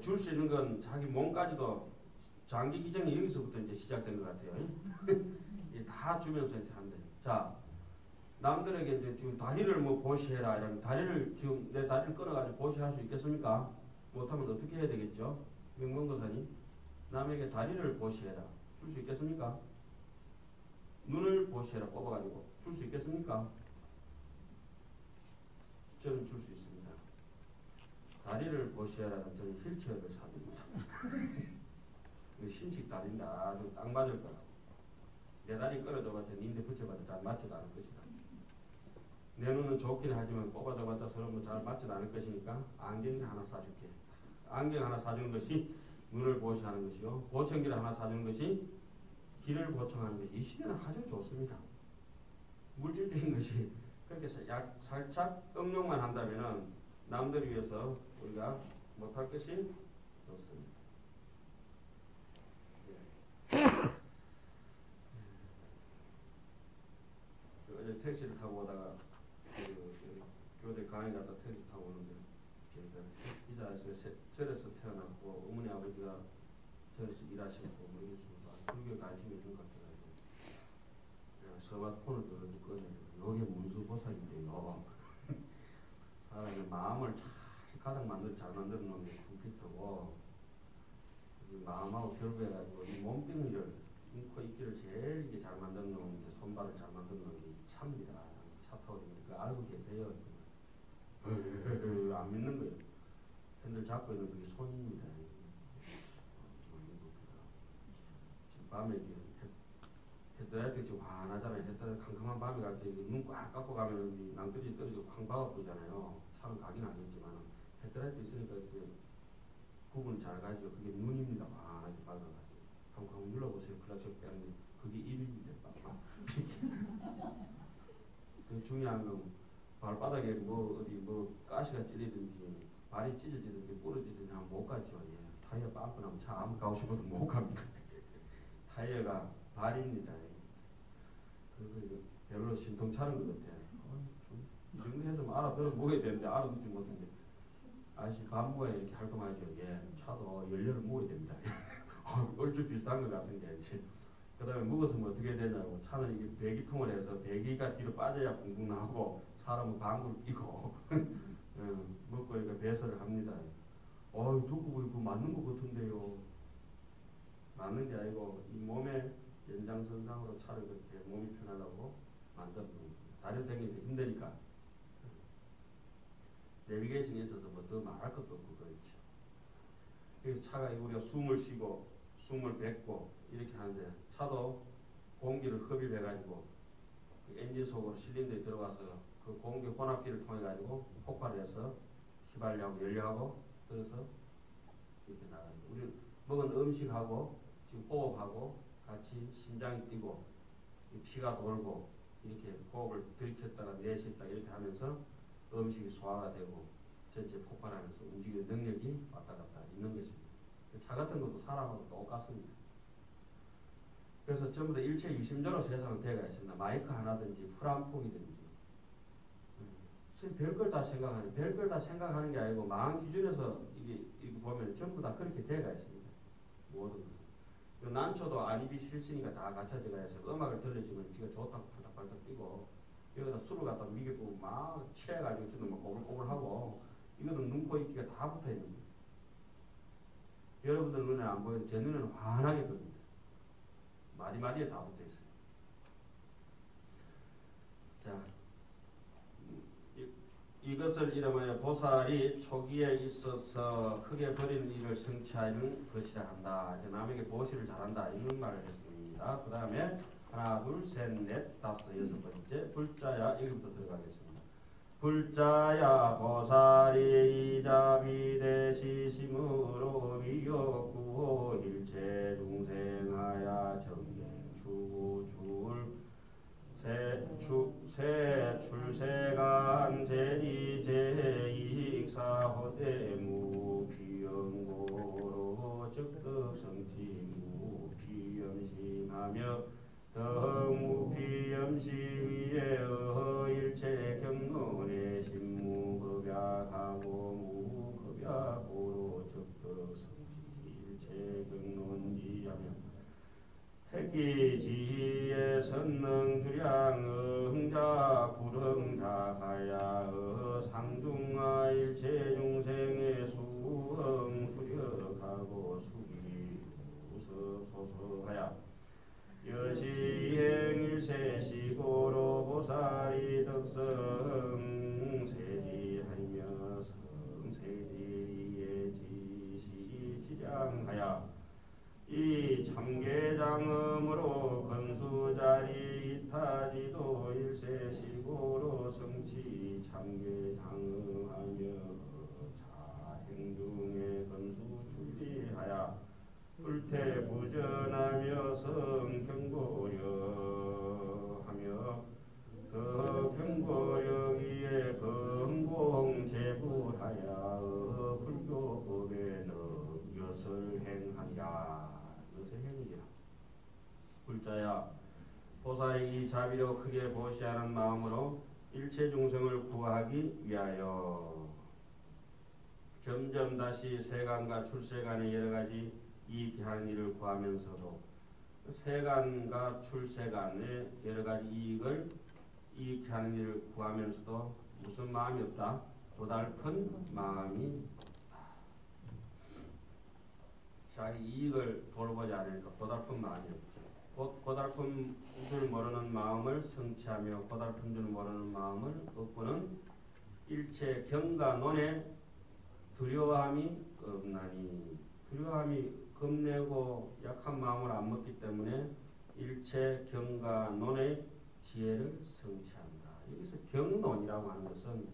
줄 수 있는 건 자기 몸까지도 장기 기정이 여기서부터 이제 시작된 것 같아요. 다 주면서 이렇게 한대. 자, 남들에게 이제 지금 다리를 뭐 보시해라 이러면 다리를 지금 내 다리를 끊어가지고 보시할 수 있겠습니까? 못하면 어떻게 해야 되겠죠? 명문도사님 남에게 다리를 보시해라 줄 수 있겠습니까? 눈을 보시해라 뽑아가지고 줄 수 있겠습니까? 저는 줄 수 있습니다. 다리를 보시해라는 저는 휠체어를 사드립니다. 신식 다리인다. 아주 딱 맞을 거라고. 내 다리 끌어줘봤자 니인데 붙여봤자 잘 맞지도 않을 것이다. 내 눈은 좋긴 하지만 뽑아줘봤자 서로 뭐 잘 맞지도 않을 것이니까 안경 하나 사줄게. 안경 하나 사주는 것이 눈을 보시하는 것이요. 보청기를 하나 사주는 것이 귀를 보청하는 것이 이 시대는 아주 좋습니다. 물질적인 것이 그렇게 살짝 응용만 한다면은 남들 위해서 우리가 못할 것이 없습니다. 어제 택시를 타고 오다가 교대 강의 갔다 택시 타고 오는데 기자에서 절에서 태어났고 어머니 아버지가 절에서 일하셨고 뭐 이런 식으로 불교에 관심이 있는 것 같아가지고 스마트폰을 들어줬거든요. 이게 문수보살인데요. 사람의 마음을 가장 잘 만들어 놓은 게 컴퓨터고 마음하고 결부해가지고 이 몸뚱이를 코 있기를 제일 이게 잘 만들어 놓은 게 손발을 잘 만들어 놓은 게 차입니다. 차 타고 다니니까 알고 계세요. 안 믿는 거예요. 핸들 잡고 있는 그게 손입니다. 지금 밤에 헤드라이트 지금 환하잖아요. 헤드라이트 캄캄한 밤에 갈 때 눈 꽉 감고 가면 낭떠러지 떨어지고 쾅 박아 보이잖아요. 차는 가긴 하겠지만 헤드라이트 있으니까 이렇게 구분 잘 가죠. 그게 눈입니다. 환하게 밝아가지고 한번 눌러보세요. 클락션 빼는데 그게 1입니다. 그 중요한 건 발바닥에 뭐 어디 뭐 가시가 찔리든지 발이 찢어지든지 부러지든지 하면 못 가죠. 예. 타이어 빵꾸 나면 차 아무 가고 싶어도 못 갑니다. 타이어가 발입니다. 그래서 별로 신통찮은 것 같아요. 이 정도 해서 알아들어 먹어야 되는데 알아듣지 못했는데 아저씨 반부에 이렇게 활동하죠. 예. 차도 연료를 먹어야 됩니다. 얼추 비슷한 것 같은데 그 다음에 먹어서 뭐 어떻게 되냐고 차는 이게 배기통을 해서 배기가 뒤로 빠져야 붕붕 나오고 사람은 방구를 끼고 먹고 이렇게 배설을 합니다. 듣고 보니까 맞는 것 같은데요. 맞는 게 아니고 이 몸의 연장선상으로 차를 그렇게 몸이 편하다고 만들어 놓은 겁니다. 다른 생기기 힘드니까 내비게이션에 있어서 뭐 더 말할 것도 없고 그렇죠. 그래서 차가 우리가 숨을 쉬고 숨을 뱉고 이렇게 하는데 차도 공기를 흡입해가지고 그 엔진 속으로 실린더에 들어가서 그 공기 혼합기를 통해 가지고 폭발을 해서 휘발유하고 연료하고 그래서 이렇게 나가요. 우리 먹은 음식하고 지금 호흡하고 같이 심장이 뛰고 피가 돌고 이렇게 호흡을 들이켰다가 내쉬었다가 이렇게 하면서 음식이 소화가 되고 전체 폭발하면서 움직이는 능력이 왔다 갔다 있는 것입니다. 차 같은 것도 사람하고 똑같습니다. 그래서 전부 다 일체 유심조로 세상은 되어가 있습니다. 마이크 하나든지 풀 한 폭이든지 별걸 다 생각하는 별걸 다 생각하는 게 아니고 마음 기준에서 이게 보면 전부 다 그렇게 되어가 있습니다. 모든 것은 난초도 아리비 실신이가 다 갖춰져가 해서 음악을 들려주면 지가 좋다고 팔딱팔딱 뛰고 여기다 술을 갖다 미개고 막 취해가지고 지금 막 꼬불꼬불하고 이거는 눈, 코, 입기가 다 붙어있는 거예요. 여러분들 눈에 안 보여도 제 눈에는 환하게 보입니다. 마디마디에 다 붙어있어요. 자, 이것을 이름하여 보살이 초기에 있어서 크게 버리는 일을 성취하는 것이라 한다. 남에게 보시를 잘한다. 이런 말을 했습니다. 그 다음에 하나, 둘, 셋, 넷, 다섯, 여섯 번째 불자야. 여기부터 들어가겠습니다. 불자야 보살이 이자비대시심으로 미역구호 일체 중생하야 정행추구 새 출세간 제리 제이익사호대무 비영고로 적덕성취무 비염심하며 더무비염시위에 일체 경론의 신무급약하고 무급약고로 적덕성취 일체 경론지하며 핵기지의 선능주량 응자 불응자하야 상중하 일체 중생의 수응 수력하고 수기 우서소서하야 여시행일세시고로 보살이 덕성 세지하며 성세지리에 지시 지량하야 이 참계장음으로 건수자리 이타지도 일세시고로 성취 참계장음하며 자행중에 건수 출지하야 불태부전하며 성경고려하며 그 경고려기에 건공제불하여 불교법에 엿을 행하리라. 불자야 보살이 이 자비로 크게 보시하는 마음으로 일체 중생을 구하기 위하여 점점 다시 세간과 출세간의 여러가지 이익 하는 일을 구하면서도 세간과 출세간의 여러가지 이익을 이익하는 일을 구하면서도 무슨 마음이 없다? 고달픈 마음이 자기 이익을 돌보지 않으니까 고달픈 마음이 없죠. 고달픈 줄 모르는 마음을 성취하며 고달픈 줄 모르는 마음을 얻고는 일체 경과 논에 두려움이 없나니 두려움이 겁내고 약한 마음을 안 먹기 때문에 일체 경과 논의 지혜를 성취한다. 여기서 경론이라고 하는 것은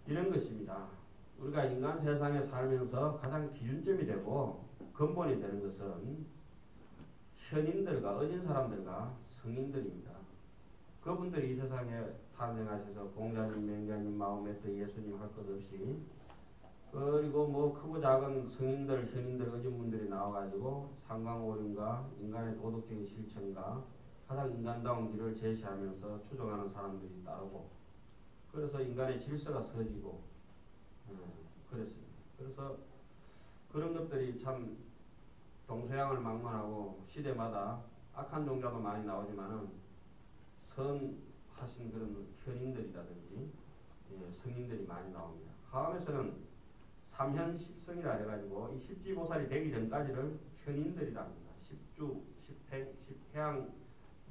이런 것입니다. 우리가 인간 세상에 살면서 가장 기준점이 되고 근본이 되는 것은 현인들과 어진 사람들과 성인들입니다. 그분들이 이 세상에 탄생하셔서 공자님, 맹자님, 마호메트, 예수님 할 것 없이 그리고 뭐 크고 작은 성인들, 현인들, 어진 분들이 나와가지고 상강오륜과 인간의 도덕적인 실천과 가장 인간다운 길을 제시하면서 추종하는 사람들이 따르고 그래서 인간의 질서가 서지고 그랬습니다. 그래서 그런 것들이 참 동서양을 막론하고 시대마다 악한 종자도 많이 나오지만은 선하신 그런 현인들이라든지 성인들이 많이 나옵니다. 하암에서는 삼현십성이라 해가지고 이 십지보살이 되기 전까지를 현인들이라 합니다. 십주, 십행, 십해양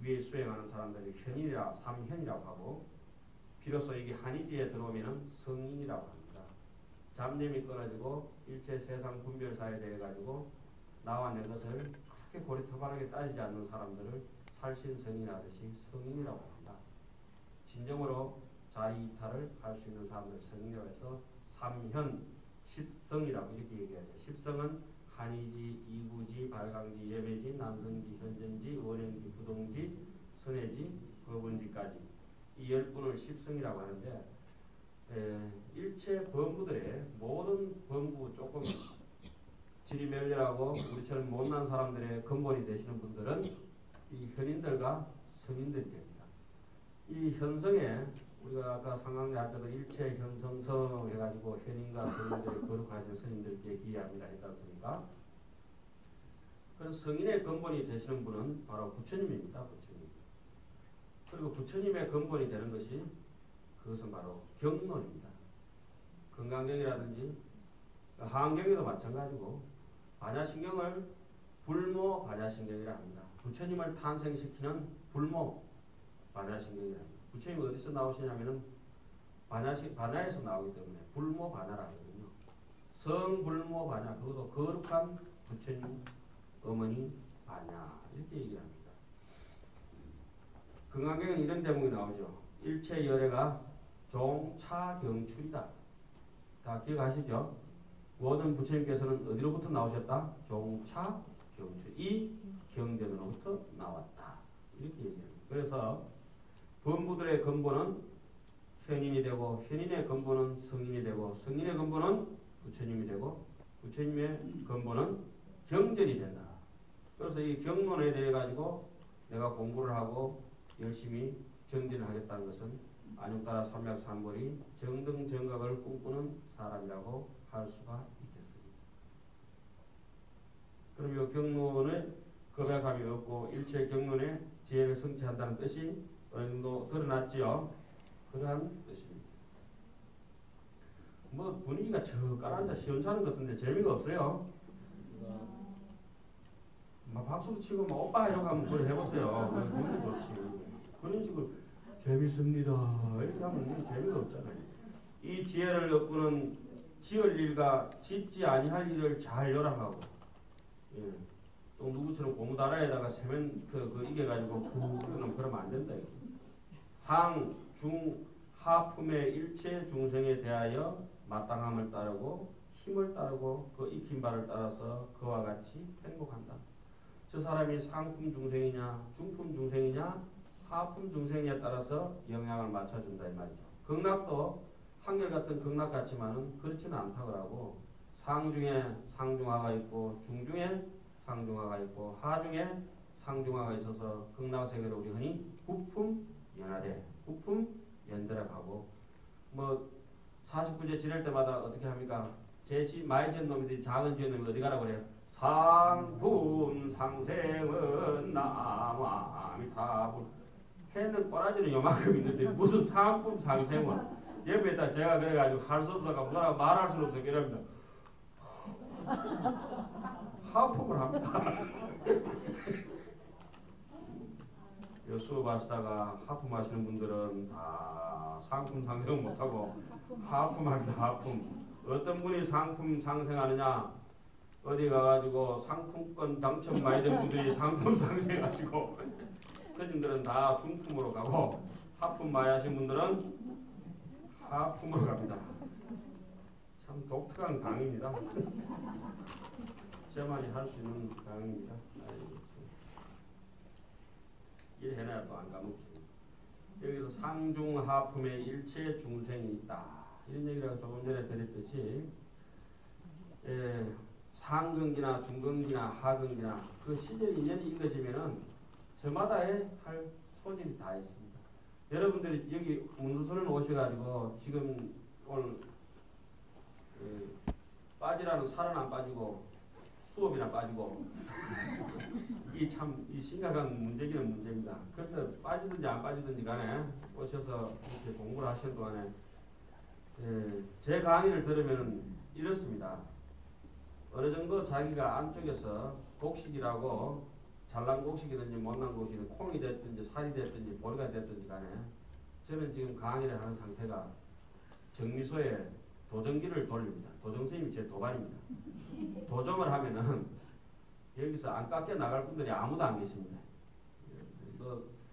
위에 수행하는 사람들이 현인이라 삼현이라고 하고 비로소 이게 한의지에 들어오면은 성인이라고 합니다. 잡념이 끊어지고 일체 세상 분별사에 대해 가지고 나와 내 것을 그렇게 고리타분하게 따지지 않는 사람들을 살신성인하듯이 성인이라고 합니다. 진정으로 자리이탈을 할 수 있는 사람들 성인이라고 해서 삼현 십성이라고 이렇게 얘기하죠. 십성은 한의지, 이구지, 발광지, 예배지, 남성지, 현전지, 원행지, 부동지, 선해지, 거분지까지 이 10분을 십성이라고 하는데 일체 범부들의 모든 범부 조금 질이 멸렬하고 우리처럼 못난 사람들의 근본이 되시는 분들은 이 현인들과 성인들이 됩니다. 이 현성에 우리가 아까 상강대 할 때도 일체 현성성 해가지고 현인과 성인들이 거룩하신 스님들께 기회합니다 했지 않습니까? 그래서 성인의 근본이 되시는 분은 바로 부처님입니다. 부처님. 그리고 부처님의 근본이 되는 것이 그것은 바로 경론입니다. 건강경이라든지 하안경에도 마찬가지고 반야신경을 불모 반야신경이라 합니다. 부처님을 탄생시키는 불모 반야신경이라 합니다. 부처님이 어디서 나오시냐면은 반야에서 나오기 때문에 불모 반야라 하거든요. 성불모 반야, 그것도 거룩한 부처님 어머니 반야 이렇게 얘기합니다. 건강경에는 이런 대목이 나오죠. 일체 열애가 종차경출이다. 다 기억하시죠? 모든 부처님께서는 어디로부터 나오셨다? 종차경출. 이 경전으로부터 나왔다. 이렇게 얘기합니다. 그래서 범부들의 근본은 현인이 되고 현인의 근본은 성인이 되고 성인의 근본은 부처님이 되고 부처님의 근본은 경전이 된다. 그래서 이 경론에 대해 가지고 내가 공부를 하고 열심히 정진을 하겠다는 것은 안육따라 삼맥삼벌이 정등정각을 꿈꾸는 사람이라고 할 수가 있겠습니다. 그럼 이 경론에 거백함이 없고 일체 경론에 지혜를 성취한다는 뜻이 어느 정도 드러났지요. 그러한 뜻입니다. 뭐 분위기가 저 깔아앉아 시원찮은 것 같은데 재미가 없어요. 막 박수도 치고 막 오빠 이러고 한번 그걸 해보세요. 그건 좋지. 그런 식으로 재밌습니다 이렇게 하면 재미가 없잖아요. 이 지혜를 엿보는 지을 일과 짓지 아니할 일을 잘 요람하고, 예. 또 누구처럼 고무다라에다가 세멘트 이겨가지고 그러면 안 된다. 상, 중, 하품의 일체 중생에 대하여 마땅함을 따르고 힘을 따르고 그 익힌 바를 따라서 그와 같이 행복한다. 저 사람이 상품 중생이냐 중품 중생이냐 하품 중생에 따라서 영향을 맞춰준다 이 말이죠. 극락도 한결같은 극락 같지만은 그렇지는 않다고 하고 상 중에 상중하가 있고 중 중에 상중하가 있고 하 중에 상중하가 있어서 극락세계를 우리 흔히 부품 연하대 부품 연대라고 뭐 49제 지낼 때마다 어떻게 합니까? 많이 지은 놈들이 작은 지은 놈이 어디 가라고 그래요? 상품 상생은 나무아미타불 해는 꼬라지는 요만큼 있는데 무슨 상품 상생은 옆에다 제가 그래가지고 할 수 없어가 뭐라 말할 수 없어 이럽니다. 하품을 합니다. 수업하시다가 하품하시는 분들은 다 상품 상생 못하고 하품합니다. 하품. 어떤 분이 상품 상생하느냐? 어디 가가지고 상품권 당첨 많이 된 분들이 상품 상생하시고 스님들은 다 중품으로 가고 하품 많이 하신 분들은 하품으로 갑니다. 참 독특한 강의입니다. 저만이 할 수 있는 강의입니다. 일 해놔야 또 안 까먹지. 여기서 상중하품의 일체 중생이 있다. 이런 얘기를 조금 전에 드렸듯이 상근기나 중근기나 하근기나 그 시절 인연이 이어지면은 저마다의 할 소질이 다 있습니다. 여러분들이 여기 문수선을 오셔가지고 지금 오늘 빠지라는 살은 안 빠지고 수업이나 빠지고 이 심각한 문제기는 문제입니다. 그래서 빠지든지 안 빠지든지 간에 오셔서 이렇게 공부를 하시는 동안에 제 강의를 들으면 이렇습니다. 어느 정도 자기가 안쪽에서 곡식이라고 잘난 곡식이든지 못난 곡식이든 콩이 됐든지 살이 됐든지 보리가 됐든지 간에 저는 지금 강의를 하는 상태가 정미소에 도정기를 돌립니다. 도정선생님이 제 도반입니다. 도정을 하면은 여기서 안 깎여 나갈 분들이 아무도 안 계십니다.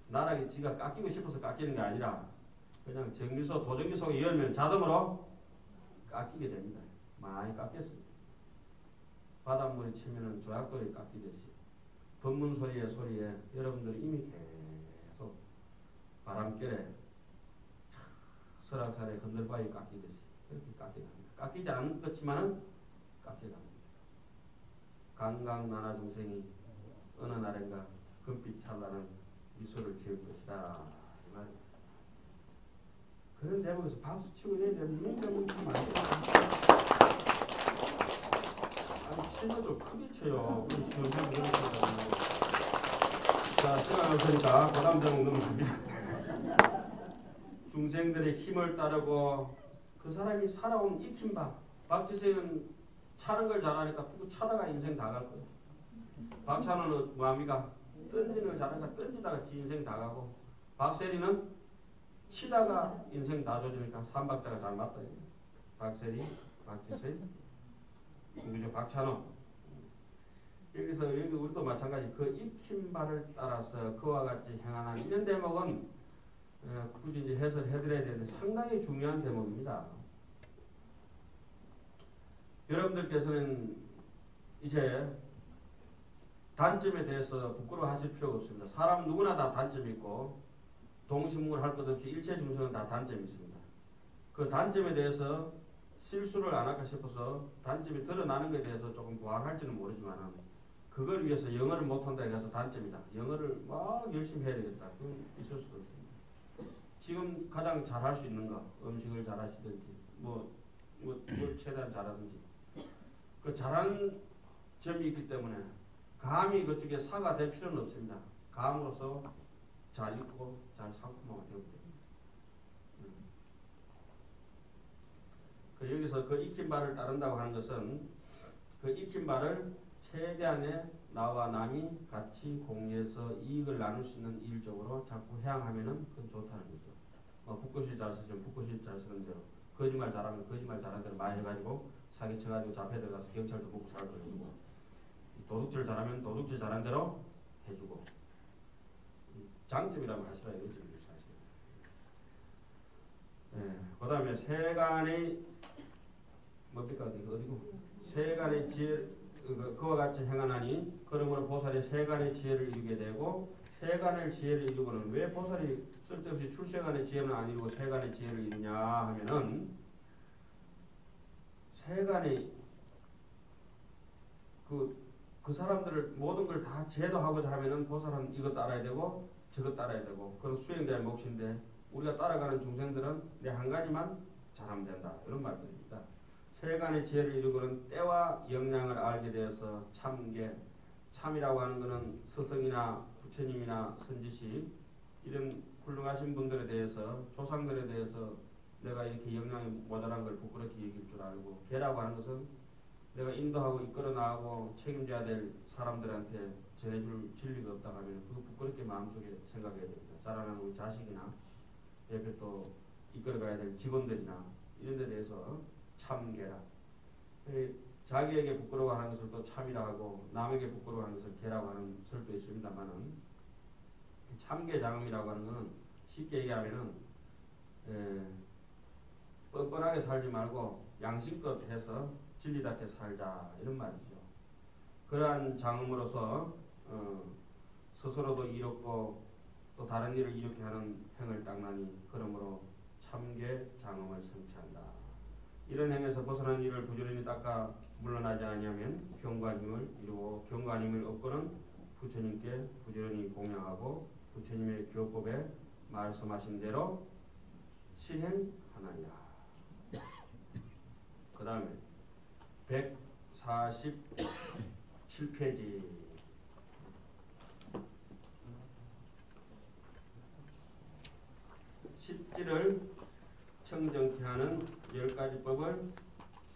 나락이 지가 깎이고 싶어서 깎이는 게 아니라 그냥 정미소 도정기 속에 열면 자동으로 깎이게 됩니다. 많이 깎였습니다. 바닷물이 치면은 조약돌이 깎이듯이 법문 소리에 여러분들이 이미 계속 바람결에 설악산에 건들바위 깎이듯이 그렇게 깎여갑니다. 깎이지 않겠지만은 깎여갑니다. 강강나나 중생이 어느 날인가 금빛 찬란한 미소를 지을 것이다. 이 말입니다. 그런 대목에서 박수 치고 이래야 되는데 너무 치면 안 돼요. 아니 치면 좀 크게 쳐요. 자 시간 없으니까 그 다음 대목 넘어갑니다. 중생들의 힘을 따르고 그 사람이 살아온 익힌 바. 박지세는 차는 걸 잘하니까 푹 차다가 인생 다 갈 거예요. 박찬호는 뭐합니까? 던지는 걸 잘하니까 던지다가 지 인생 다 가고, 박세리는 치다가 인생 다 조지니까 삼박자가 잘 맞다. 박세리, 박지세, 그죠? 박찬호. 여기서 여기 우리도 마찬가지 그 익힌 바를 따라서 그와 같이 행하는 이런 대목은 굳이 이제 해설해드려야 되는데 상당히 중요한 대목입니다. 여러분들께서는 이제 단점에 대해서 부끄러워하실 필요가 없습니다. 사람 누구나 다 단점이 있고 동식물 것 없이 일체 중생은 다 단점이 있습니다. 그 단점에 대해서 실수를 안 할까 싶어서 단점이 드러나는 것에 대해서 조금 부항할지는 모르지만 그걸 위해서 영어를 못한다 해서 단점이다. 영어를 막 열심히 해야 되겠다. 그건 있을 수도 있습니다. 지금 가장 잘할 수 있는 거, 음식을 잘하시든지 뭘 최대한 잘하든지 그 잘하는 점이 있기 때문에 감히 그쪽에 사가 될 필요는 없습니다. 감으로써 잘 읽고 잘 상품화가 되고 그 여기서 그 익힌 바를 따른다고 하는 것은 그 익힌 바를 최대한의 나와 남이 같이 공유해서 이익을 나눌 수 있는 일적으로 자꾸 해양하면은 그건 좋다는 거죠. 북구실 잘 쓰시면 북구실 잘 쓰는 대로, 거짓말 잘하면 거짓말 잘하는 대로 많이 해가지고 사기쳐가지고 잡혀 들어가서 경찰도 묻고 살도 해주고, 도둑질 잘하면 도둑질 잘한 대로 해주고, 장점이라면 하시라 이거지 사실. 그 다음에 세간의 뭡니까 어디고 세간의 지혜 그와 같이 행하나니 그러므로 보살이 세간의 지혜를 이루게 되고, 세간의 지혜를 이루고는 왜 보살이 쓸데없이 출세간의 지혜는 안 이루고 세간의 지혜를 이루냐 하면은 세간의 그 사람들을 모든 걸 다 제도하고자 하면은 보살은 이것 따라야 되고 저것 따라야 되고 그런 수행자의 몫인데, 우리가 따라가는 중생들은 내 한 가지만 잘하면 된다 이런 말들입니다. 세간의 지혜를 이루고는 때와 역량을 알게 되어서 참게, 참이라고 하는 것은 스승이나 부처님이나 선지시 이런 훌륭하신 분들에 대해서 조상들에 대해서 내가 이렇게 역량이 모자란 걸 부끄럽게 얘기할 줄 알고, 계라고 하는 것은 내가 인도하고 이끌어 나가고 책임져야 될 사람들한테 전해줄 진리가 없다 하면 그 부끄럽게 마음속에 생각해야 됩니다. 자라나는 우리 자식이나 옆에 또 이끌어가야 될 직원들이나 이런 데 대해서 참계라. 자기에게 부끄러워하는 것을 또 참이라 하고 남에게 부끄러워하는 것을 계라고 하는 설도 있습니다만은, 참계장음이라고 하는 것은 쉽게 얘기하면은 뻔뻔하게 살지 말고 양심껏 해서 진리답게 살자 이런 말이죠. 그러한 장음으로서 스스로도 이롭고 또 다른 일을 이롭게 하는 행을 닦나니 그러므로 참계 장음을 성취한다. 이런 행에서 벗어난 일을 부지런히 닦아 물러나지 아니하면 경관힘을 이루고, 경관힘을 얻고는 부처님께 부지런히 공양하고 부처님의 교법에 말씀하신 대로 실행하나니라. 그 다음에 147페이지 십지를 청정케 하는 10가지 법을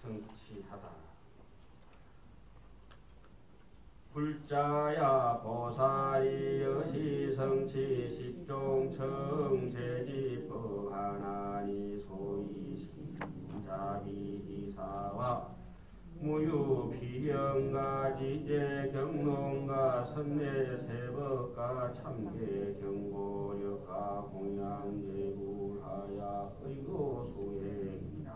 성취하다. 불자야 보살이 여시성치 십종청제지법 하나니 소위 신자비이사와 무유비영가 지제경론가 선례세법가 참계경고력가 공양예불하야 의고수행이라.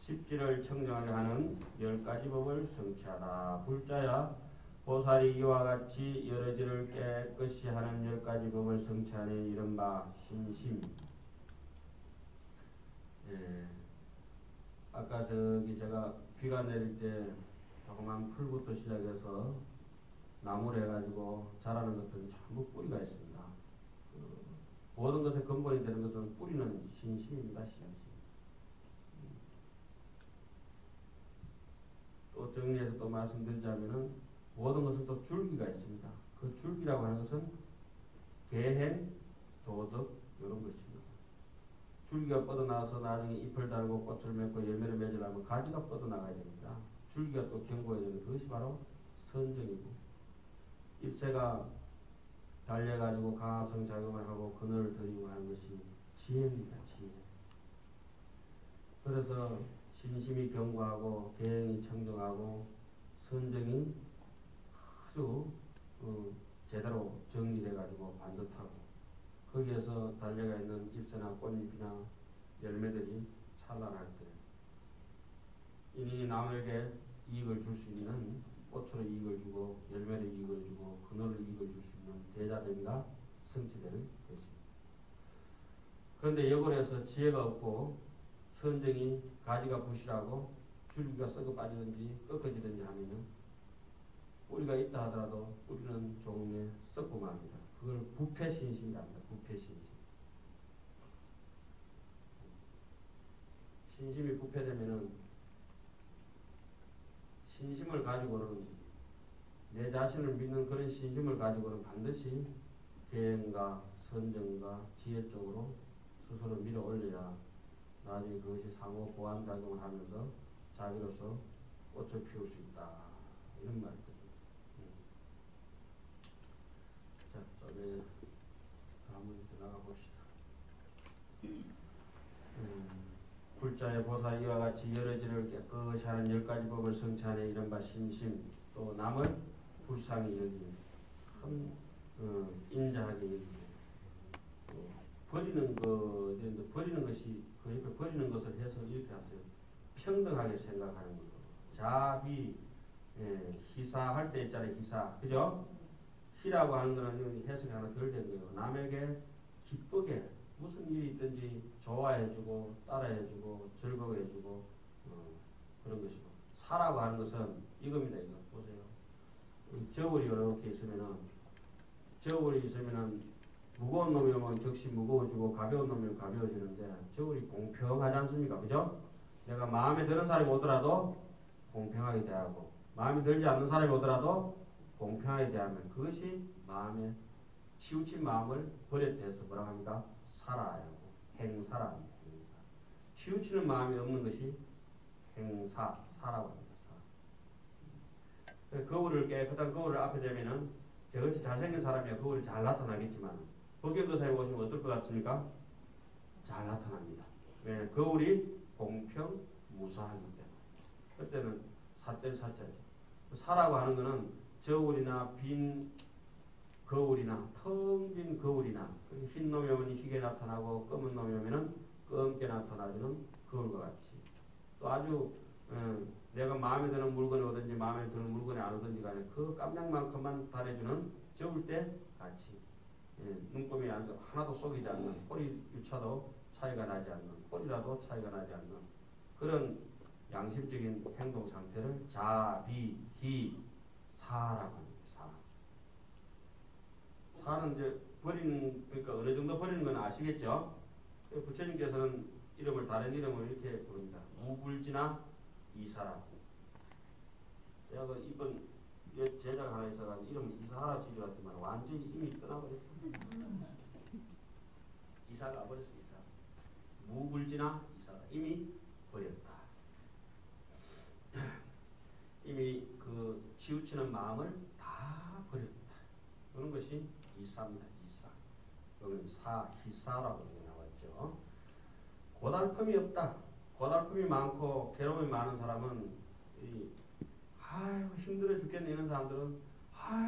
십지를 청정하게 하는 10가지 법을 성취하다. 불자야 보살이 이와 같이 여러 지를 깨끗이 하는 10가지 법을 성취하는 이른바 신심. 아까 저기 제가 비가 내릴 때 조그만 풀부터 시작해서 나무를 해가지고 자라는 것들은 전부 뿌리가 있습니다. 모든 것의 근본이 되는 것은 뿌리는 신심입니다. 신심. 또 정리해서 또 말씀드리자면은 모든 것은 또 줄기가 있습니다. 그 줄기라고 하는 것은 계행, 도덕 이런 것입니다. 줄기가 뻗어나와서 나중에 잎을 달고 꽃을 맺고 열매를 맺으려면 가지가 뻗어나가야 됩니다. 줄기가 또 견고해야 되는 그것이 바로 선정이고, 잎새가 달려가지고 강화성작용을 하고 그늘을 들이고 하는 것이 지혜입니다. 지혜. 그래서 신심이 견고하고 계행이 청정하고 선정이 아주 제대로 정리돼가지고 반듯하고, 거기에서 달려가 있는 잎새나 꽃잎이나 열매들이 찬란할 때 이니 남에게 이익을 줄 수 있는, 꽃으로 이익을 주고 열매로 이익을 주고 그늘로 이익을 줄 수 있는 대자재가 성취될 것입니다. 그런데 역을해서 지혜가 없고 선정이 가지가 부실하고 줄기가 썩어 빠지든지 꺾어지든지 하면은 뿌리가 있다 하더라도 뿌리는 종류에 썩고 맙니다. 그걸 부패신심이라 합니다. 부패신심. 신심이 부패되면은 신심을 가지고는, 내 자신을 믿는 그런 신심을 가지고는 반드시 계행과 선정과 지혜 쪽으로 스스로 밀어 올려야 나중에 그것이 상호 보완작용을 하면서 자기로서 꽃을 피울 수 있다. 이런 말이거든요. 자, 저기 한번 나가 봅시다. 불자의 보사 이와 같이 여러 지를 깨끗이 하는 10가지 법을 성취하는 이른바 신심, 또 남을 불쌍히 여기고 인자하게 여기고, 버리는 것이 그 옆에 버리는 것을 해서 이렇게 하세요. 평등하게 생각하는 거고, 자비, 희사할 때 있잖아요. 희사, 그죠? 희라고 하는 거는 해석이 하나 덜 된 거예요. 남에게 기쁘게 무슨 일이 있든지 좋아해주고 따라해주고 즐거워해주고 그런 것이고, 사라고 하는 것은 이겁니다. 이거 보세요. 저울이 이렇게 있으면은 무거운 놈이 오면 즉시 무거워지고 가벼운 놈이 가벼워지는데, 저울이 공평하지 않습니까? 그죠? 내가 마음에 드는 사람이 오더라도 공평하게 대하고, 마음에 들지 않는 사람이 오더라도 공평하게 대하면 그것이 마음에 치우친 마음을 버릇해서 뭐라고 합니까? 사라하고 행사라고 합니다. 행사. 치우치는 마음이 없는 것이 행사, 사라고 합니다. 사. 거울을 깨끗한 거울을 앞에 대면은 저같이 잘생긴 사람이야 거울이 잘 나타나겠지만, 법경도사에 오시면 어떨 것 같습니까? 잘 나타납니다. 왜? 거울이 공평무사하기 때문에. 그때는 사될 사자죠. 사라고 하는 것은 저울이나 빈 거울이나 텅 빈 거울이나, 흰 놈이 오면 희게 나타나고 검은 놈이 오면 검게 나타나주는 거울과 같이, 또 아주 내가 마음에 드는 물건이 오든지 마음에 드는 물건이 안 오든지 간에 그 깜냥만큼만 달해주는 저울 때 같이, 눈금이 하나도 속이지 않는, 꼬리 유차도 차이가 나지 않는, 꼬리라도 차이가 나지 않는 그런 양심적인 행동 상태를 자비, 희, 사라고 합니다. 사는 이제 그러니까 어느 정도 버리는 건 아시겠죠? 부처님께서는 이름을 다른 이름을 이렇게 부릅니다. 무불지나 이사라. 제가 그 이번 제자가 하나 있어가지고 이름 이사하라 지어왔더만 완전히 이미 떠나버렸어. 이사가 버렸어. 이사. 무불지나 이사라. 이미 버렸다. 이미 그 치우치는 마음을 다 버렸다. 그런 것이 이사입니다. 이사. 여기는 사, 희사라고 나왔죠. 고달픔이 없다. 고달픔이 많고 괴로움이 많은 사람은 아이고 힘들어 죽겠네 이런 사람들은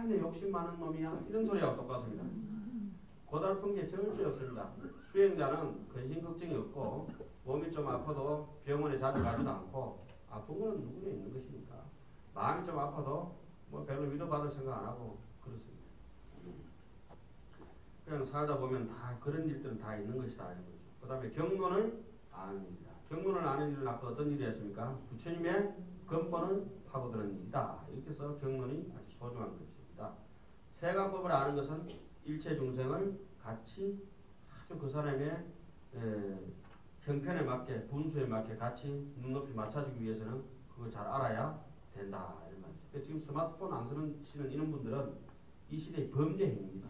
내 욕심 많은 놈이야 이런 소리하고 똑같습니다. 고달픈 게 절대 없습니다. 수행자는 근심 걱정이 없고 몸이 좀 아파도 병원에 자주 가지도 않고, 아픈 거는 누구나 있는 것이니까 마음이 좀 아파도 뭐 별로 위로받을 생각 안 하고 그렇습니다. 그냥 살다 보면 다 그런 일들은 다 있는 것이다. 그 다음에 경론을 아는 일이다. 경론을 아는 일은 아까 어떤 일이 었습니까? 부처님의 근본을 파고드는 일이다. 이렇게 해서 경론이 아주 소중한 것입니다. 세간법을 아는 것은 일체 중생을 같이 아주 그 사람의 형편에 맞게 분수에 맞게 같이 눈높이 맞춰주기 위해서는 그걸 잘 알아야 된다. 이런 말이죠. 지금 스마트폰 안 쓰는 이런 분들은 이 시대의 범죄 행위입니다.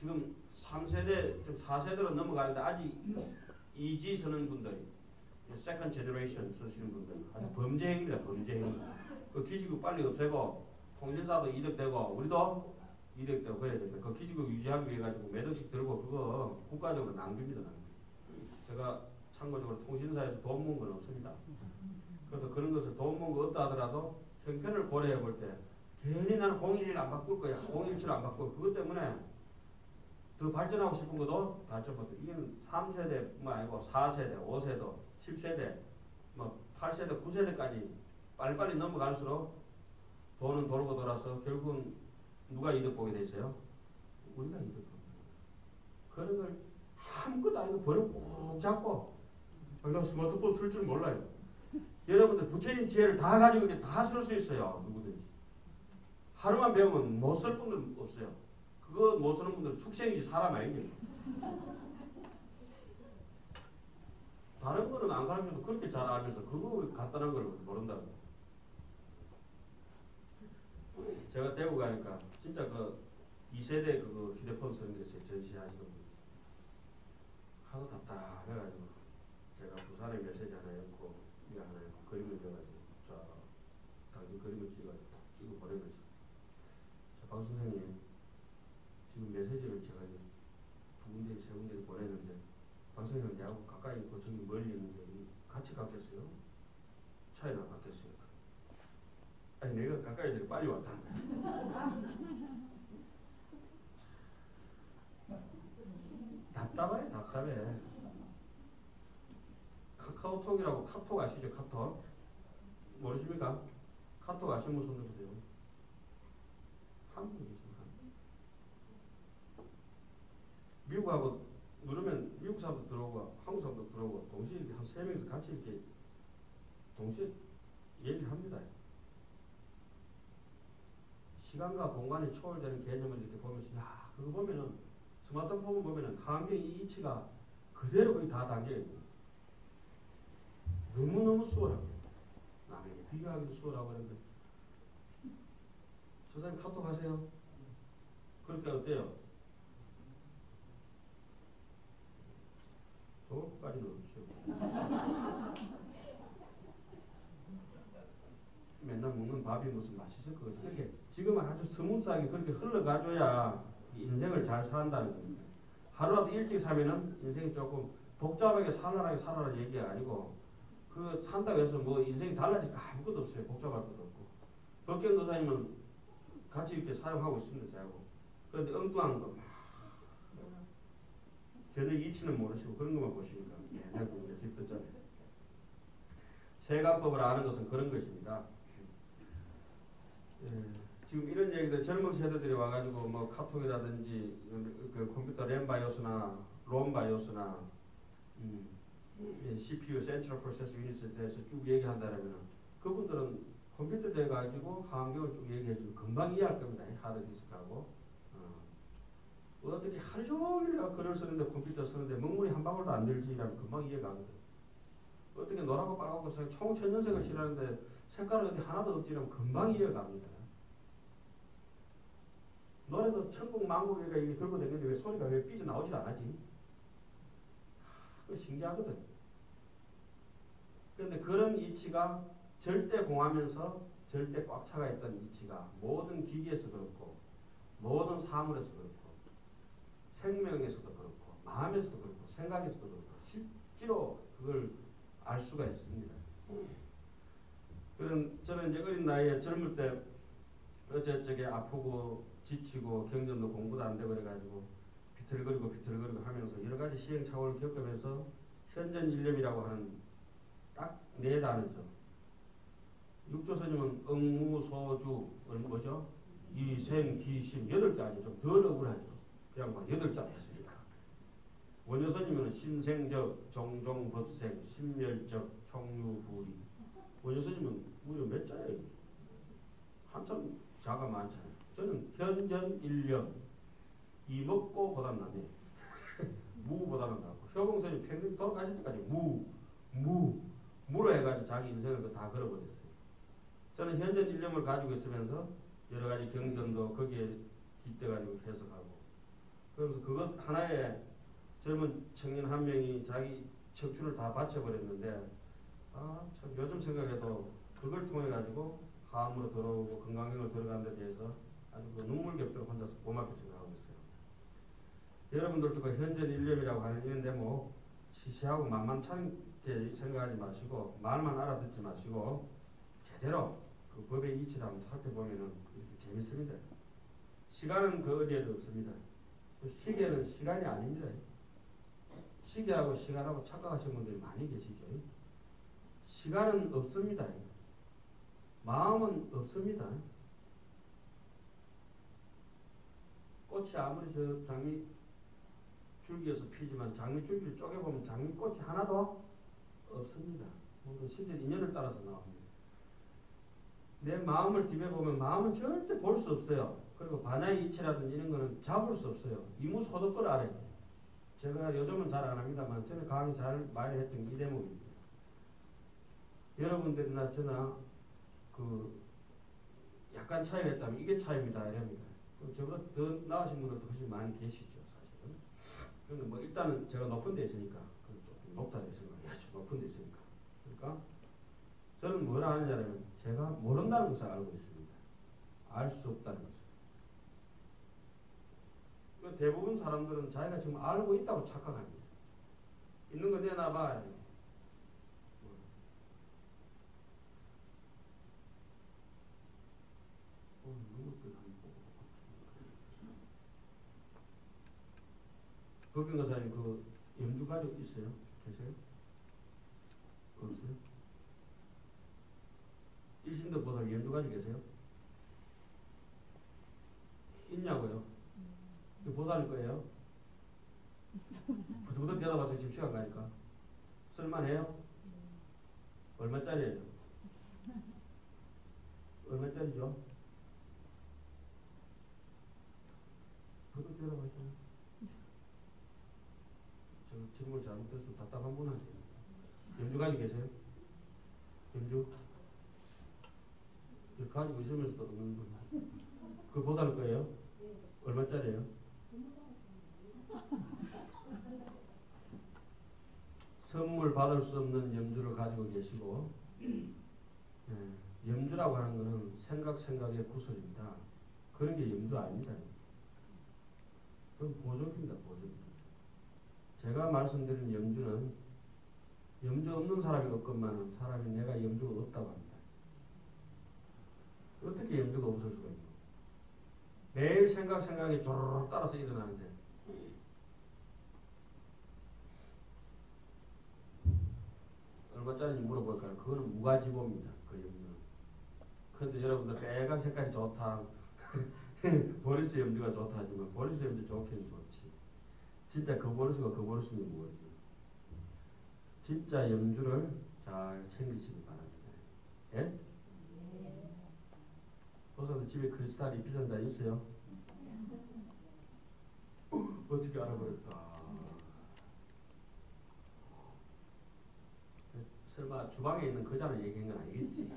지금 3세대, 4세대로 넘어가는데 아직 2G 쓰는 분들, second generation 쓰시는 분들 아주 범죄행위입니다. 범죄행위. 그 기지국 빨리 없애고 통신사도 이득되고 우리도 이득되고 그래야 됩니다. 그 기지국 유지하기 위해 가지고 몇 억씩 들고 그거 국가적으로 낭비입니다. 낭비. 제가 참고적으로 통신사에서 돈 모은 건 없습니다. 그래서 그런 것을 돈 모은 거 없다 하더라도 형편을 고려해 볼 때 괜히 나는 011 안 바꿀 거야. 017 안 바꾸고 그것 때문에 더 발전하고 싶은 것도 발전 못해. 이건 3세대뿐만 아니고 4세대, 5세대, 10세대, 뭐 8세대, 9세대까지 빨리빨리 넘어갈수록 돈은 돌고 돌아서 결국은 누가 이득 보게 돼 있어요? 우리가 이득 보게 돼요. 그런 걸 아무것도 아니고 버릇 꼭 잡고 나 스마트폰 쓸 줄 몰라요. 여러분들 부처님 지혜를 다 가지고 다 쓸 수 있어요. 누구든지. 하루만 배우면 못 쓸 분들 없어요. 그거 못 쓰는 분들은 축생이지 사람 아니에요. 다른 거는 안 가르쳐도 그렇게 잘 알면서 그거 간단한 걸 모른다고. 제가 대구 가니까 진짜 그 2세대 그 휴대폰 쓰는 데서 전시하시는 분 하도 답답해가지고 제가 부산에 메시지 하나 읽고 이거 하나 읽고 그림을 그려가지고 자 당신 그림을 찍어 보내면서 박 선생님 지금 메시지를 제가 두 군데 세 군데 보냈는데 박 선생님 내하고 가까이 있고 저기 멀리 있는데 같이 갔겠어요? 차이나 갔겠어요? 아니 내가 가까이 있으니까 빨리 왔다. 답답해 답답해. 카카오톡이라고 카톡 아시죠? 카톡 모르십니까? 카톡 아시는 분 손 들으세요. 한국에 있어요. 미국하고 누르면 미국 사람도 들어오고 한국 사람도 들어오고 동시에 이렇게 한 3명이서 같이 이렇게 동시에 얘기를 합니다. 시간과 공간이 초월되는 개념을 이렇게 보면서 야 그거 보면은 스마트폰 보면은 환경의 이치가 그대로 거의 다 담겨 있고 너무너무 수월하고 남에게 비교하기도 수월하고 그런데 저 사람 카톡 하세요? 그렇게 어때요? 좋을 것까지는 없죠. 맨날 먹는 밥이 무슨 맛있을 것 같아요. 그렇게 지금은 아주 스무스하게 그렇게 흘러가줘야 인생을 잘 산다는 겁니다. 하루라도 일찍 사면은 인생이 조금 복잡하게 살아라 얘기가 아니고 그 산다고 해서 뭐 인생이 달라질 거 아무것도 없어요. 복잡할 것도 없고. 박경 도사님은 같이 이렇게 사용하고 있습니다. 저하고. 그런데 엉뚱한 거 전혀 이치는 모르시고 그런 것만 보시니까 내가 이제 집 듣잖아요. 세관법을 아는 것은 그런 것입니다. 지금 이런 얘기들 젊은 세대들이 와가지고 뭐 카톡이라든지 그 컴퓨터 램 바이오스나 롬 바이오스나 CPU Central Processor Unit에 대해서 쭉 얘기한다면 그분들은 컴퓨터 돼가지고 환경을 쭉 얘기해주면 금방 이해할 겁니다. 하드디스크하고 어떻게 하루 종일 글을 쓰는데 컴퓨터 쓰는데 먹물이 한 방울도 안 들지라면 금방 이해가 안 돼요. 어떻게 노랗고 빨갛고 총천연색을 싫어하는데 색깔은 어디 하나도 없지라면 금방 이해가 갑니다. 노래도 천국 만국이가 이게 들고 다니는데 왜 소리가 왜 삐져나오질 않았지? 그거 신기하거든. 그런데 그런 이치가 절대 공하면서 절대 꽉 차가 있던 이치가 모든 기기에서 그렇고 모든 사물에서 그렇고 생명에서도 그렇고 마음에서도 그렇고 생각에서도 그렇고 실제로 그걸 알 수가 있습니다. 저는 이제 어린 나이에 젊을 때 어쩌저쩌게 아프고 지치고 경전도 공부도 안 되고 그래가지고 비틀거리고 하면서 여러 가지 시행착오를 겪으면서 현전일념이라고 하는 딱 4단어죠. 육조스님은 응무소주 뭐죠? 이생기심 8개 아니죠. 덜 억울하죠. 그냥 막 8자로 했으니까. 원효스님은 신생적 종종법생 신멸적 총유부리. 원효스님은 무려 몇 자예요? 한참 자가 많잖아요. 저는 현전일념 이먹고 보단 낫네. 무보다는 낫고 효봉스님 평생 돌아가실 때까지 무로 해가지고 자기 인생을 다 걸어버렸어요. 저는 현전일념을 가지고 있으면서 여러 가지 경전도 거기에 빗대가지고 해석하고 그래서 그것 하나에 젊은 청년 한 명이 자기 청춘을 다 바쳐버렸는데 참 요즘 생각해도 그걸 통해 가지고 화암으로 들어오고 건강형으로 들어가는 데 대해서 아주 그 눈물겹도록 혼자서 고맙게 생각하고 있어요. 여러분들도 그 현재 일념이라고 하는 이런데 뭐 시시하고 만만찮게 생각하지 마시고 말만 알아듣지 마시고 제대로 그 법의 이치를 한번 살펴보면은 이렇게 재밌습니다. 시간은 그 어디에도 없습니다. 시계는 시간이 아닙니다. 시계하고 시간하고 착각하시는 분들이 많이 계시죠. 시간은 없습니다. 마음은 없습니다. 꽃이 아무리 저 장미 줄기에서 피지만 장미 줄기를 쪼개보면 장미 꽃이 하나도 없습니다. 실제 인연을 따라서 나옵니다. 내 마음을 뒤벼보면 마음은 절대 볼 수 없어요. 그리고 반야의 이치라든지 이런 거는 잡을 수 없어요. 이무소득을 알아야 돼요. 제가 요즘은 잘 안 합니다만 전에 강의 잘 많이 했던 이 대목입니다. 여러분들이나 저나 그 약간 차이가 있다면 이게 차이입니다. 이럽니다. 저보다 더 나으신 분들도 훨씬 많이 계시죠. 사실은. 그런데 뭐 일단은 제가 높은 데 있으니까 조금 높다고 생각해야죠. 높은 데 있으니까. 그러니까 저는 뭘 아느냐면 제가 모른다는 것을 알고 있습니다. 알 수 없다는 것을. 대부분 사람들은 자기가 지금 알고 있다고 착각합니다. 있는 거 내놔봐. 법인가사님 그 염주 가족 있어요? 계세요? 없어요? 일신도 보다 염주 가족 계세요? 있냐고요? 보다닐 거예요? 부들부들 대답하세요. 지금 시간 가니까. 쓸만해요? 얼마짜리예요? 얼마짜리죠? 부들 대답하세요. 저 질문 잘못했으면 답답한 분 하세요. 염주 가지고 계세요? 염주? 가지고 있으면서도 없는 분. 그거 보다닐 거예요? 얼마짜리예요? 선물 받을 수 없는 염주를 가지고 계시고 염주라고 하는 것은 생각의 구설입니다. 그런 게 염주 아닙니다. 그건 보조입니다. 보조입니다. 제가 말씀드린 염주는 염주 없는 사람이 없건만은 사람이 내가 염주가 없다고 합니다. 어떻게 염주가 없을 수가 있노? 매일 생각이 조르르 따라서 일어나는데 얼마짜리인지 물어볼까요? 그거는 무가지보입니다. 그 염주는. 그런데 여러분들 빨간 색깔이 좋다. 보리스 염주가 좋다 하지만 보리스 염주 좋긴 좋지. 진짜 그 보리스가 그 보리스인지 모르지. 진짜 염주를 잘 챙기시기 바랍니다. 예? 보석도 집에 크리스탈이 비싼 데 있어요? 어떻게 알아버렸다. 설마 주방에 있는 거자를 얘기한 건 아니겠지?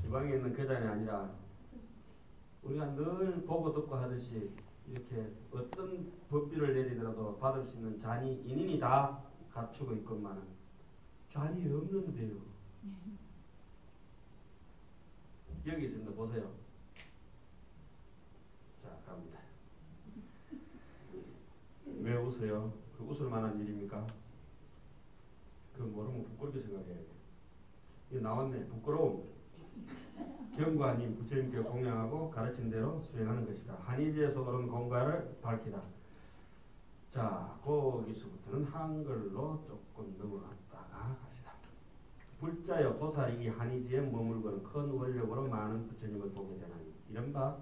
주방에 있는 거자이 아니라 우리가 늘 보고 듣고 하듯이 이렇게 어떤 법비를 내리더라도 받을 수 있는 잔이 인인이 다 갖추고 있건만은 잔이 없는데요. 여기 있습니다. 보세요. 자, 갑니다. 왜 웃어요? 그 웃을 만한 일입니까? 그거 모르면 부끄럽게 생각해야 돼. 이거 나왔네. 부끄러움. 경과님 부처님께 공양하고 가르친 대로 수행하는 것이다. 한의지에서 옳은 공과를 밝히다. 자, 거기서부터는 한글로 조금 넘어갔다가 갑시다. 불자여 보살이 한의지에 머물고는 큰 원력으로 많은 부처님을 보게 되나니 이른바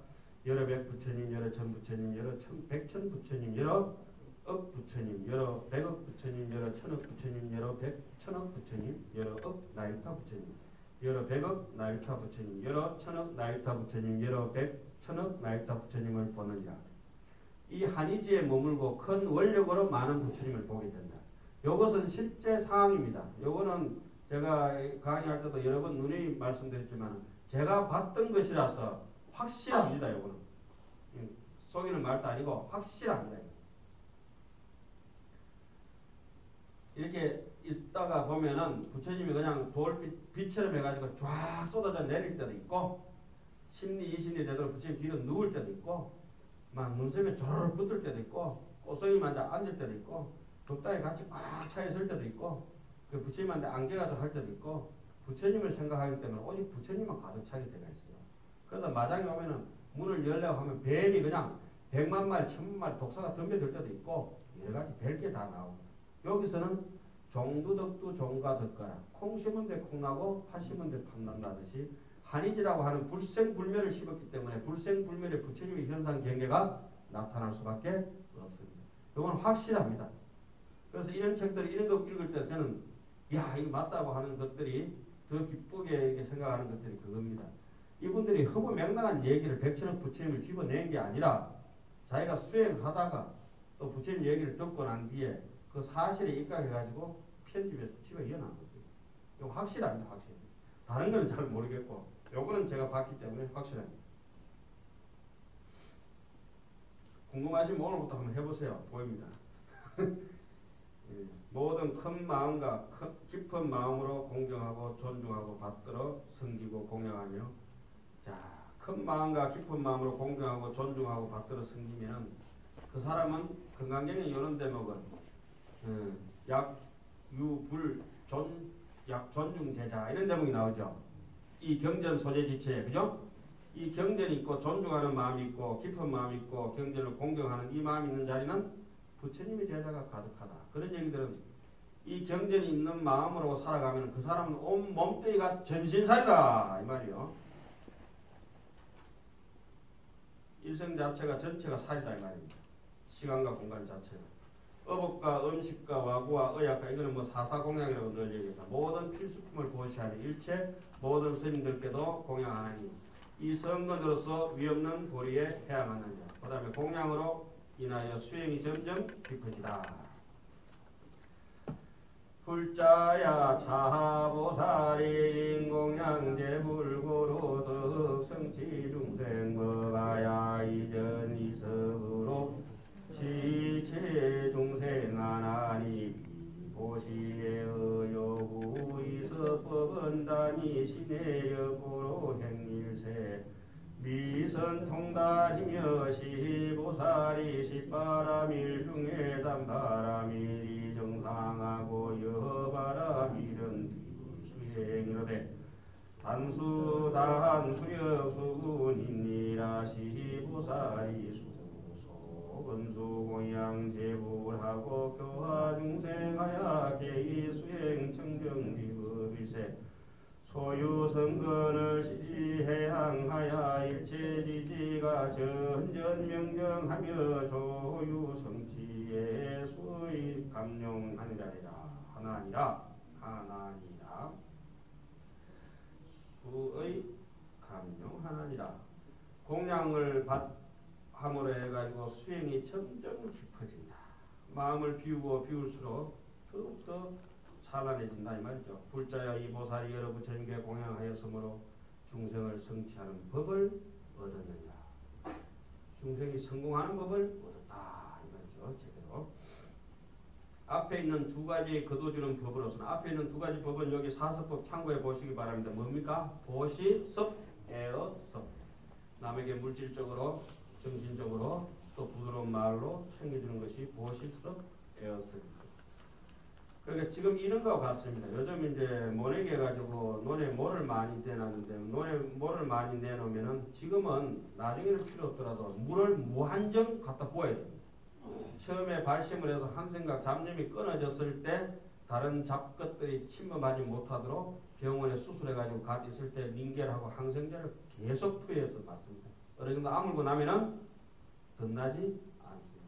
여러 백 부처님, 여러 천 부처님, 여러 백천 부처님, 여러 억 부처님, 여러 백억 부처님, 여러 천억 부처님, 여러 백천억 부처님, 여러 억 나일타 부처님, 여러 백억 나일타 부처님, 여러 천억 나일타 부처님, 여러 백천억 나일타 부처님을 보느니라. 이 한의지에 머물고 큰 원력으로 많은 부처님을 보게 된다. 이것은 실제 상황입니다. 요거는 제가 강의할 때도 여러 번 누누이 말씀드렸지만 제가 봤던 것이라서 확실합니다. 요거는. 말도 아니고 확실합니다. 이렇게 있다가 보면은 부처님이 그냥 빛처럼 해가지고 쫙 쏟아져 내릴 때도 있고, 심리, 이심리 되도록 부처님 뒤로 누울 때도 있고, 막 눈썹에 조르르 붙을 때도 있고, 꽃송이만 앉을 때도 있고, 벽다에 같이 꽉 차 있을 때도 있고, 그 부처님한테 안겨가지고 할 때도 있고, 부처님을 생각하기 때문에 오직 부처님만 가득 차게 되어 있어요. 그러다 마장에 오면은 문을 열려고 하면 뱀이 그냥 100만 마리, 1000만 마리 독사가 덤벼들 때도 있고, 여러 가지 별게 다 나오고, 여기서는 종두덕두 종가 덕가라. 콩 심은 데 콩나고 팥 심은 데 팥난다듯이 한이지라고 하는 불생불멸을 씹었기 때문에 불생불멸의 부처님의 현상 경계가 나타날 수밖에 없습니다. 이건 확실합니다. 그래서 이런 책들 이런 거 읽을 때 저는 야 이거 맞다고 하는 것들이 더 기쁘게 생각하는 것들이 그겁니다. 이분들이 허무맹랑한 얘기를 백천억 부처님을 집어낸 게 아니라 자기가 수행하다가 또 부처님 얘기를 듣고 난 뒤에 그 사실에 입각해가지고 편집해서 집어 이어난 거죠. 이거 확실합니다. 확실. 다른 거는 잘 모르겠고 요거는 제가 봤기 때문에 확실합니다. 궁금하시면 오늘부터 한번 해보세요. 보입니다. 모든 큰 마음과 깊은 마음으로 공경하고 존중하고 받들어 섬기고 공양하며, 자, 큰 마음과 깊은 마음으로 공경하고 존중하고 받들어 섬기면 그 사람은 건강경에 이런 대목은 약, 유, 불, 약, 존중, 제자 이런 대목이 나오죠. 이 경전 소재지체에 그죠? 이 경전이 있고 존중하는 마음이 있고 깊은 마음이 있고 경전을 공경하는 이 마음이 있는 자리는 부처님의 제자가 가득하다. 그런 얘기들은 이 경전이 있는 마음으로 살아가면 그 사람은 온 몸뚱이가 전신살이다 이 말이요. 일생 자체가 전체가 살이다 이 말입니다. 시간과 공간 자체가. 어복과 음식과 와구와 의약과 이거는 뭐 사사공양이라고 늘 얘기합니다. 모든 필수품을 보시하는 일체 모든 스님들께도 공양하나니 이 성건으로서 위없는 도리에 해양하느냐. 그 다음에 공양으로 인하여 수행이 점점 깊어지다. 불자야 차보살이 공양제불고로 덕성치 중생 먹아야 이전 이섭으로 지체 중생 하나니 보시에 의요구 이섭법은 단이 신의 역고로 행일세 미선통달이며 시보살이 십바람일 중에 단바람일이 정상하고 여바람일은 수행이로되 단수단수역 수군이니라 시보살이 수소건수공양 제불하고 교화중생하야 개의수행 청정비급일세 소유성건을 시지해양하야 일체지지가 전전명정하며 조유성치에 수의 감용하니라 하나니라 수의 감용하나니라. 공양을 함으로 해가지고 수행이 점점 깊어진다. 마음을 비우고 비울수록 더욱더 찬란해진다 이 말이죠. 불자야 이 보살이 여러 부처님께 공양하였으므로 중생을 성취하는 법을 얻었느니라. 중생이 성공하는 법을 얻었다 이 말이죠. 제대로. 앞에 있는 두 가지 거둬주는 법으로서는 앞에 있는 두 가지 법은 여기 사서법 참고해 보시기 바랍니다. 뭡니까? 보시, 섭, 에어, 섭. 남에게 물질적으로 정신적으로 또 부드러운 말로 챙겨주는 것이 보시, 섭, 에어, 섭. 그러니까 지금 이런 거 같습니다. 요즘 이제 모내기 해가지고 논에 모를 많이 내놨는데 논에 모를 많이 내놓으면은 지금은 나중에는 필요 없더라도 물을 무한정 갖다 부어야 됩니다. 처음에 발심을 해서 한 생각 잡념이 끊어졌을 때 다른 잡것들이 침범하지 못하도록 병원에 수술해가지고 갓 있을 때 링겔하고 항생제를 계속 투여해서 맞습니다. 어느 정도 아물고 나면은 덧나지 않습니다.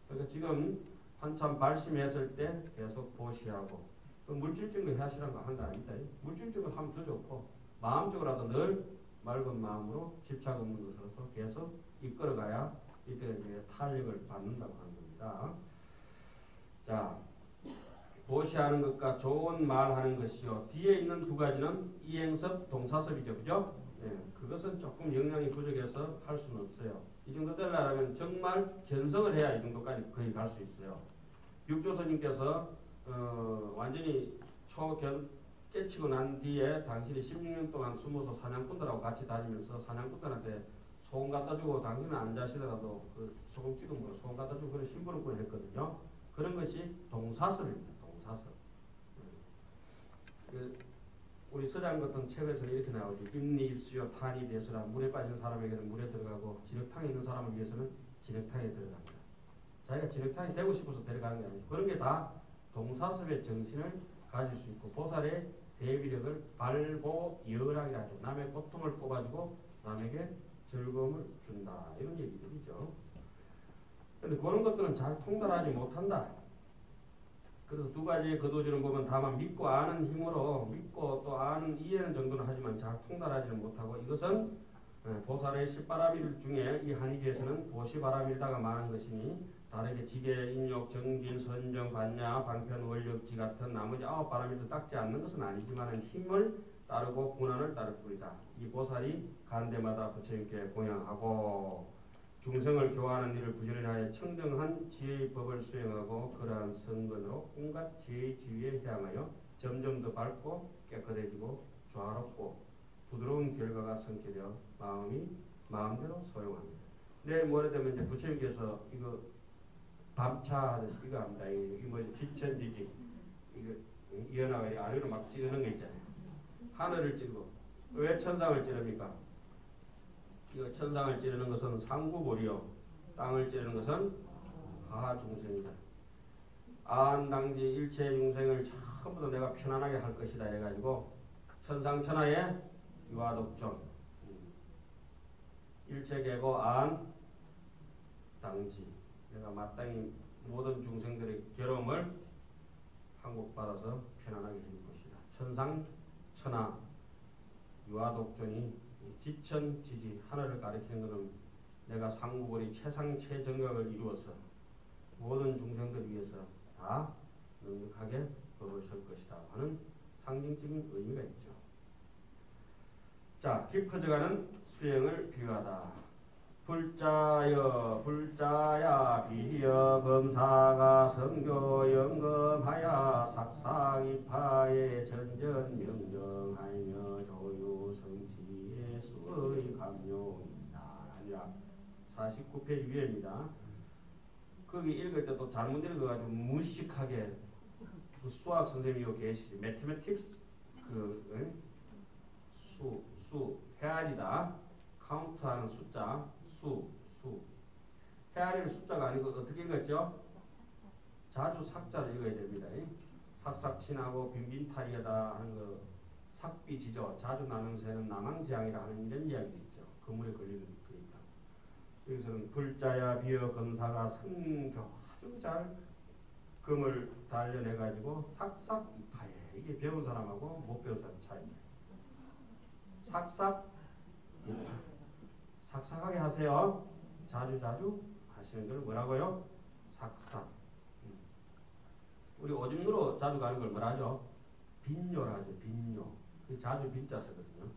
그러니까 지금 한참 발심했을 때 계속 보시하고 물질적으로 하시라는 거 한 거 아닙니다. 물질적으로 하면 더 좋고 마음적으로라도 늘 맑은 마음으로 집착 없는 것으로서 계속 이끌어가야 이때 이제 탄력을 받는다고 하는 겁니다. 자, 보시하는 것과 좋은 말하는 것이요. 뒤에 있는 두 가지는 이행섭, 동사섭이죠. 그죠? 예, 그것은 조금 영양이 부족해서 할 수는 없어요. 이 정도 되려면 정말 견성을 해야 이 정도까지 거의 갈 수 있어요. 육조선님께서 완전히 깨치고 난 뒤에 당신이 16년 동안 숨어서 사냥꾼들하고 같이 다니면서 사냥꾼들한테 소금 갖다 주고 당신은 안 자시더라도 그 소금 찍은 거 소금 갖다 주고 그런 심부름꾼을 했거든요. 그런 것이 동사설입니다. 동사설. 우리 서장 같은 책에서 이렇게 나오죠. 입니 입수요 탄이 대수라. 물에 빠진 사람에게는 물에 들어가고 진흙탕에 있는 사람을 위해서는 진흙탕에 들어갑니다. 자기가 진흙탕이 되고 싶어서 데려가는 게 아니죠. 그런 게 다 동사섭의 정신을 가질 수 있고 보살의 대비력을 발보열학이라 하죠. 남의 고통을 뽑아주고 남에게 즐거움을 준다. 이런 얘기들이죠. 그런데 그런 것들은 잘 통달하지 못한다. 그래서 두 가지의 거두절은 보면 다만 믿고 아는 힘으로 믿고 또 아는 이해는 정도는 하지만 잘 통달하지는 못하고 이것은 보살의 십바라밀 중에 이 한의지에서는 보시바라밀다가 많은 것이니 다르게 지계, 인욕, 정진, 선정, 관야, 방편, 원력지 같은 나머지 9바라밀도 닦지 않는 것은 아니지만 힘을 따르고 군한을 따를 뿐이다. 이 보살이 간대마다 부처님께 공양하고 중생을 교화하는 일을 부지런히 하여 청정한 지혜의 법을 수행하고 그러한 선근으로 온갖 지혜의 지위에 향하여 점점 더 밝고 깨끗해지고 조화롭고 부드러운 결과가 성취되어 마음이 마음대로 소용합니다. 내일 모레 되면 이제 부처님께서 이거 밤차 하듯이 이거 합니다. 이 뭐지 지천지지 이거 이어나가 아래로 막 찌르는 거 있잖아요. 하늘을 찌르고 왜 천상을 찌릅니까? 이거 천상을 찌르는 것은 상구보리요 땅을 찌르는 것은 하중생이다. 안당지 일체 중생을 전부 다 내가 편안하게 할 것이다 해가지고 천상천하의 유아독존 일체계고 안당지 내가 마땅히 모든 중생들의 괴로움을 항복받아서 편안하게 해줄 것이다. 천상천하 유아독존이 지천지지 하늘을 가리키는 것은 내가 상구벌이 최상최정각을 이루어서 모든 중생들 위해서 다 넉넉하게 법을 설 것이다 하는 상징적인 의미가 있죠. 자, 깊어져가는 수행을 비유하다. 불자여 불자야 비여 검사가 성교 영검하야 삭삭이파에 전전명령하며 조유성지의 수의 감용이다. 아니라 49페이지 위에입니다. 거기 읽을 때 또 잘못 읽어가지고 무식하게 그 수학 선생님이 계시지. 매트매틱스 수 헤아리다. 카운트하는 숫자 수 헤아리는 숫자가 아니고 어떻게 읽었죠? 자주 삭자를 읽어야 됩니다. 삭삭친하고 빈빈타이하다 하는 거 삭비지조 자주 나는 새는 남왕지향이라 하는 이런 이야기도 있죠. 그물에 걸리는 거니까. 여기서는 불자야 비어 검사가 성교 아주 잘 금을 단련해가지고 삭삭이파에 이게 배운 사람하고 못 배운 사람 차이입니다. 삭삭하게 하세요. 자주 하시는 걸 뭐라고요? 삭삭. 우리 오줌누로 자주 가는 걸 뭐라죠? 빈뇨라죠. 빈뇨. 자주 빈자 쓰거든요.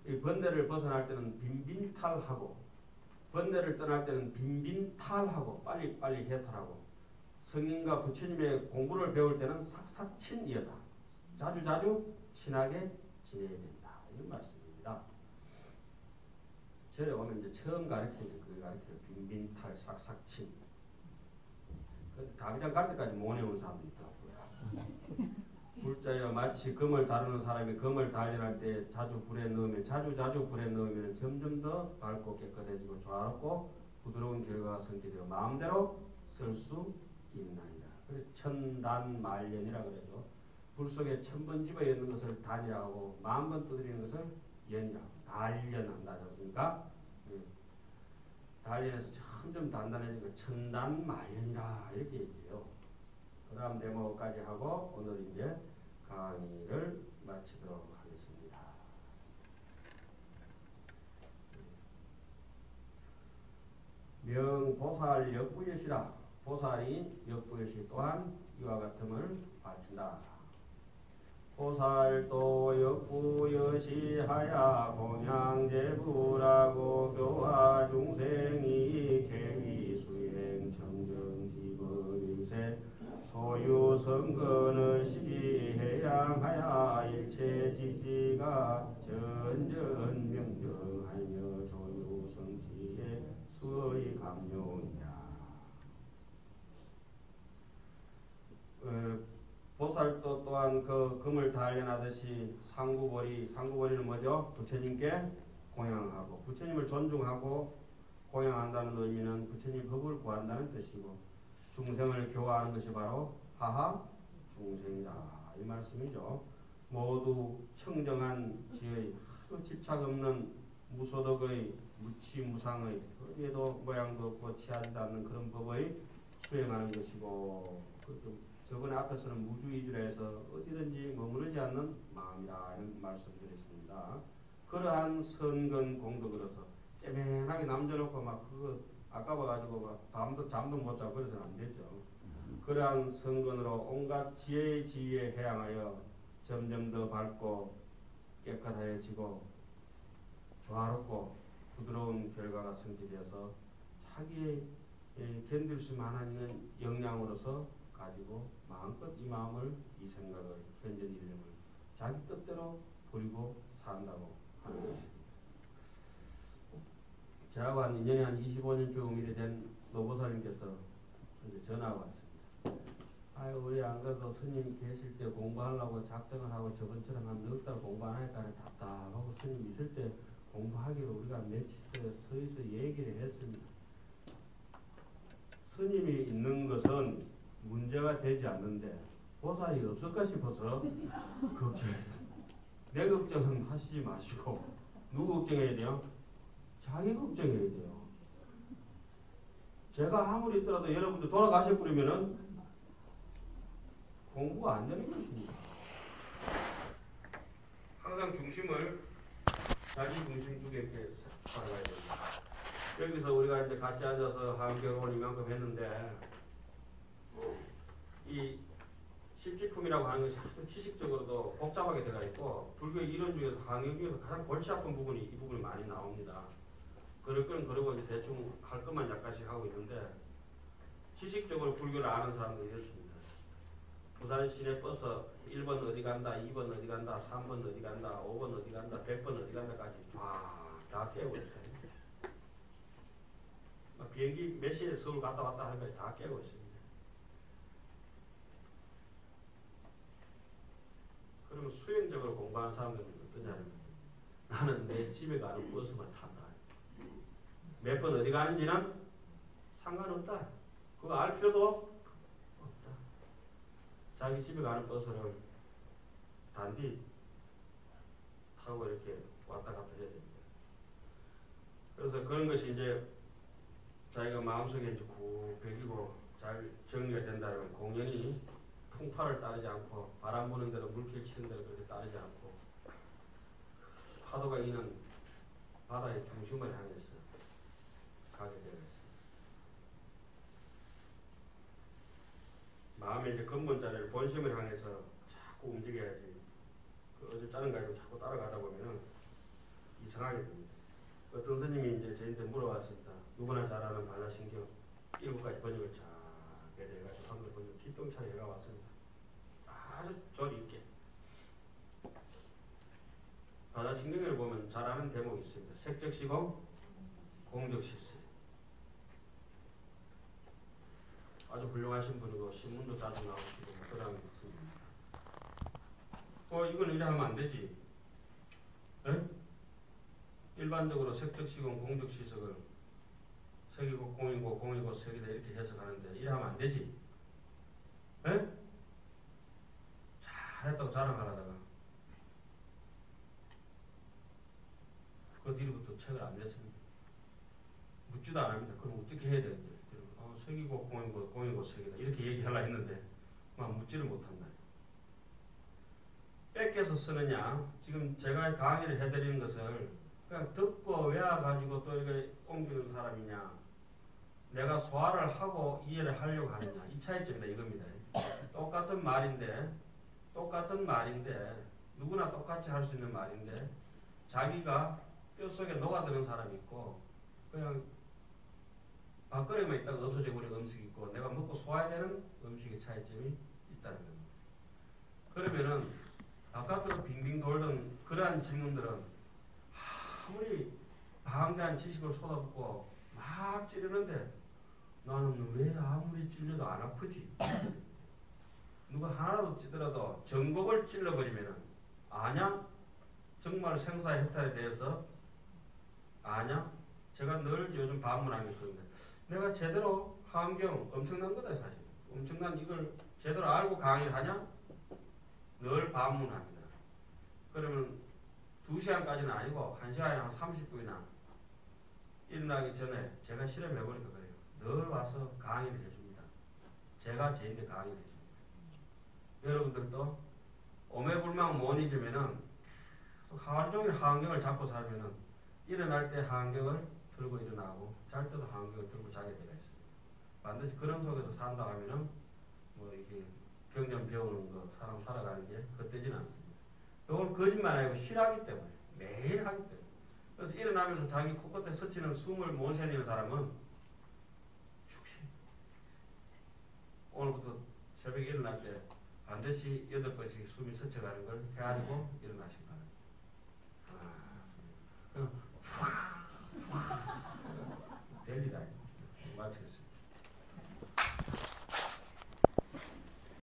이 번뇌를 벗어날 때는 빈빈탈하고 번뇌를 떠날 때는 빈빈탈하고 빨리 해탈하고 성인과 부처님의 공부를 배울 때는 삭삭친이여다. 자주 친하게 지내야 된다. 이런 말씀입니다. 절에 오면 이제 처음 가르치는 그걸 가르쳐요. 빈빈탈 삭삭친. 가비장 갈 때까지 못 외우는 사람도 있더라고요. 불자여 마치 금을 다루는 사람이 금을 단련할 때 자주 불에 넣으면 점점 더 밝고 깨끗해지고 조화롭고 부드러운 결과가 성취되어 마음대로 쓸 수 있나이다. 그래서 천단말년이라 그러죠. 불 속에 1000번 집어넣는 것을 단이라고 10,000번 두드리는 것을 연이라고 단련한다 하셨습니까? 단련해서 점점 단단해지고 천단말년이라 이렇게 얘기해요. 그 다음 대목까지 하고 오늘 이제 강의를 마치도록 하겠습니다. 명보살 역부여시라. 보살이 역부여시 또한 이와 같음을 밝힌다. 보살도 역부여시하야 공양제부라고 교화 중생이 계기수행 청정지법일세 소유 선건을 시해양하야 일체지지가 전전명정하며 조유성지의 수의 감용이야. 보살도 또한 그 금을 단련하듯이 상구보리는 뭐죠? 부처님께 공양하고 부처님을 존중하고 공양한다는 의미는 부처님 법을 구한다는 뜻이고 중생을 교화하는 것이 바로 하하 중생이다 이 말씀이죠. 모두 청정한 지의 집착 없는 무소득의 무치무상의 어디에도 모양도 없고 취하지 않는 그런 법의 수행하는 것이고 저번에 앞에서는 무주의주라 해서 어디든지 머무르지 않는 마음이라 이런 말씀드렸습니다. 그러한 선근 공덕으로서 째맨하게 남겨놓고 막 그거 아까워가지고 막 잠도 못 자고 그래서는 안 되죠. 그러한 선근으로 온갖 지혜의 지위에 해양하여 점점 더 밝고 깨끗해지고 조화롭고 부드러운 결과가 성취되어서 자기의 견딜 수만 있는 역량으로서 가지고 마음껏 이 마음을 이 생각을 현전 이념을 자기 뜻대로 부리고 산다고 하는 것입니다. 저하고 한 2년에 한 25년쯤 일이 된 노보살님께서 전화가 왔습니다. 아유 우리 안 그래도 스님 계실 때 공부하려고 작정을 하고 저번처럼 한 넉 달 공부 안 하니까 답답하고 스님 있을 때 공부하기로 우리가 며칠 서서 얘기를 했습니다. 스님이 있는 것은 문제가 되지 않는데 보살이 없을까 싶어서 걱정해서 내 걱정은 하시지 마시고 누구 걱정해야 돼요? 자기 걱정해야 돼요. 제가 아무리 있더라도 여러분들 돌아가셔 버리면은 공부가 안 되는 것입니다. 항상 중심을 자기 중심 쪽에 이렇게 살아가야 됩니다. 여기서 우리가 이제 같이 앉아서 한경을 이만큼 했는데 이 실지품이라고 하는 것이 아주 지식적으로도 복잡하게 들어가 있고 불교의 이론 중에서 강의 중에서 가장 골치 아픈 부분이 이 부분이 많이 나옵니다. 그럴 건 그러고 이제 대충 할 것만 약간씩 하고 있는데 지식적으로 불교를 아는 사람들이 있습니다. 부산 시내 버스 1번 어디 간다, 2번 어디 간다, 3번 어디 간다, 5번 어디 간다, 100번 어디 간다까지 다 깨고 있어요. 비행기 몇 시에 서울 갔다 왔다 하는 걸 다 깨고 있습니다. 그러면 수행적으로 공부하는 사람들은 어떠냐면 나는 내 집에 가는 버스만 탄다. 몇 번 어디 가는지는 상관없다. 그거 알 필요도 없다. 자기 집에 가는 버스를 단디 타고 이렇게 왔다 갔다 해야 됩니다. 그래서 그런 것이 이제 자기가 마음속에 이제 구 배기고 잘 정리가 된다면 공연히 풍파를 따르지 않고 바람 부는 대로 물길 치는 대로 그렇게 따르지 않고 파도가 이는 바다의 중심을 향해서 가게 되어 있습니다. 마음의 이제 근본 자리를 본심을 향해서 자꾸 움직여야지. 그 어제 짜는 가지고 자꾸 따라가다 보면은 이상하게 됩니다. 어떤 스님이 이제 저희한테 물어봤습니다. 누구나 잘 아는 반야신경 7가지 번역을 잘 해가지고 한글 번역 기똥차게 해가 왔습니다. 아주 조리 있게. 반야신경을 보면 잘 아는 대목이 있습니다. 색적시공, 공적실세. 아주 훌륭하신 분이고 신문도 자주 나오시고 그런 것입니다. 이건 이래 하면 안 되지. 에? 일반적으로 색적시공, 공적시석을 색이고 공이고 공이고 색이다 이렇게 해석하는데 이래 하면 안 되지. 에? 잘했다고 자랑하다가 그 뒤로부터 책을 안 냈습니다. 묻지도 안 합니다. 그럼 어떻게 해야 되는데? 색이고 공이고 공이고 색이다 이렇게 얘기하려 했는데 묻지를 못한다. 뺏겨서 쓰느냐? 지금 제가 강의를 해드리는 것을 그냥 듣고 외워가지고 또 이게 옮기는 사람이냐? 내가 소화를 하고 이해를 하려고 하느냐? 이 차이점이다 이겁니다. 똑같은 말인데 똑같은 말인데 누구나 똑같이 할 수 있는 말인데 자기가 뼛속에 녹아드는 사람이 있고 그냥 밥그릇에만 있다가 없어져 버린 음식이 있고 내가 먹고 소화해야 되는 음식의 차이점이 있다는 겁니다. 그러면은 바깥으로 빙빙 돌던 그러한 질문들은 아무리 방대한 지식을 쏟아붓고 막 찌르는데 나는 왜 아무리 찔려도 안 아프지? 누가 하나라도 찌더라도 전곡을 찔러버리면은 아냐? 정말 생사의 해탈에 대해서 아냐? 제가 늘 요즘 반문하는 게 그런데 내가 제대로 하안경 엄청난 거다 사실. 엄청난 이걸 제대로 알고 강의를 하냐? 늘 반문합니다. 그러면 2시간까지는 아니고 1시간에 한 30분이나 일어나기 전에 제가 실험해보니까 그래요. 늘 와서 강의를 해줍니다. 제가 저에게 강의를 해줍니다. 여러분들도 오매불망 못 잊으면은 하루 종일 하안경을 잡고 살면은 일어날 때 하안경을 들고 일어나고 잘 때도 하안경을 들고 자게 되어 있습니다. 반드시 그런 속에서 산다 하면은 뭐 이게 경전 배우는 거 사람 살아가는 게 헛되지는 않습니다. 이건 거짓말 아니고 실하기 때문에 매일 하기 때문에 그래서 일어나면서 자기 코끝에 스치는 숨을 못 쉬는 사람은 죽시. 오늘부터 새벽에 일어날 때 반드시 8번씩 숨이 스쳐가는 걸 헤아리고 일어나시기 바랍니다. 될 일 아니에요. 마치겠습니다.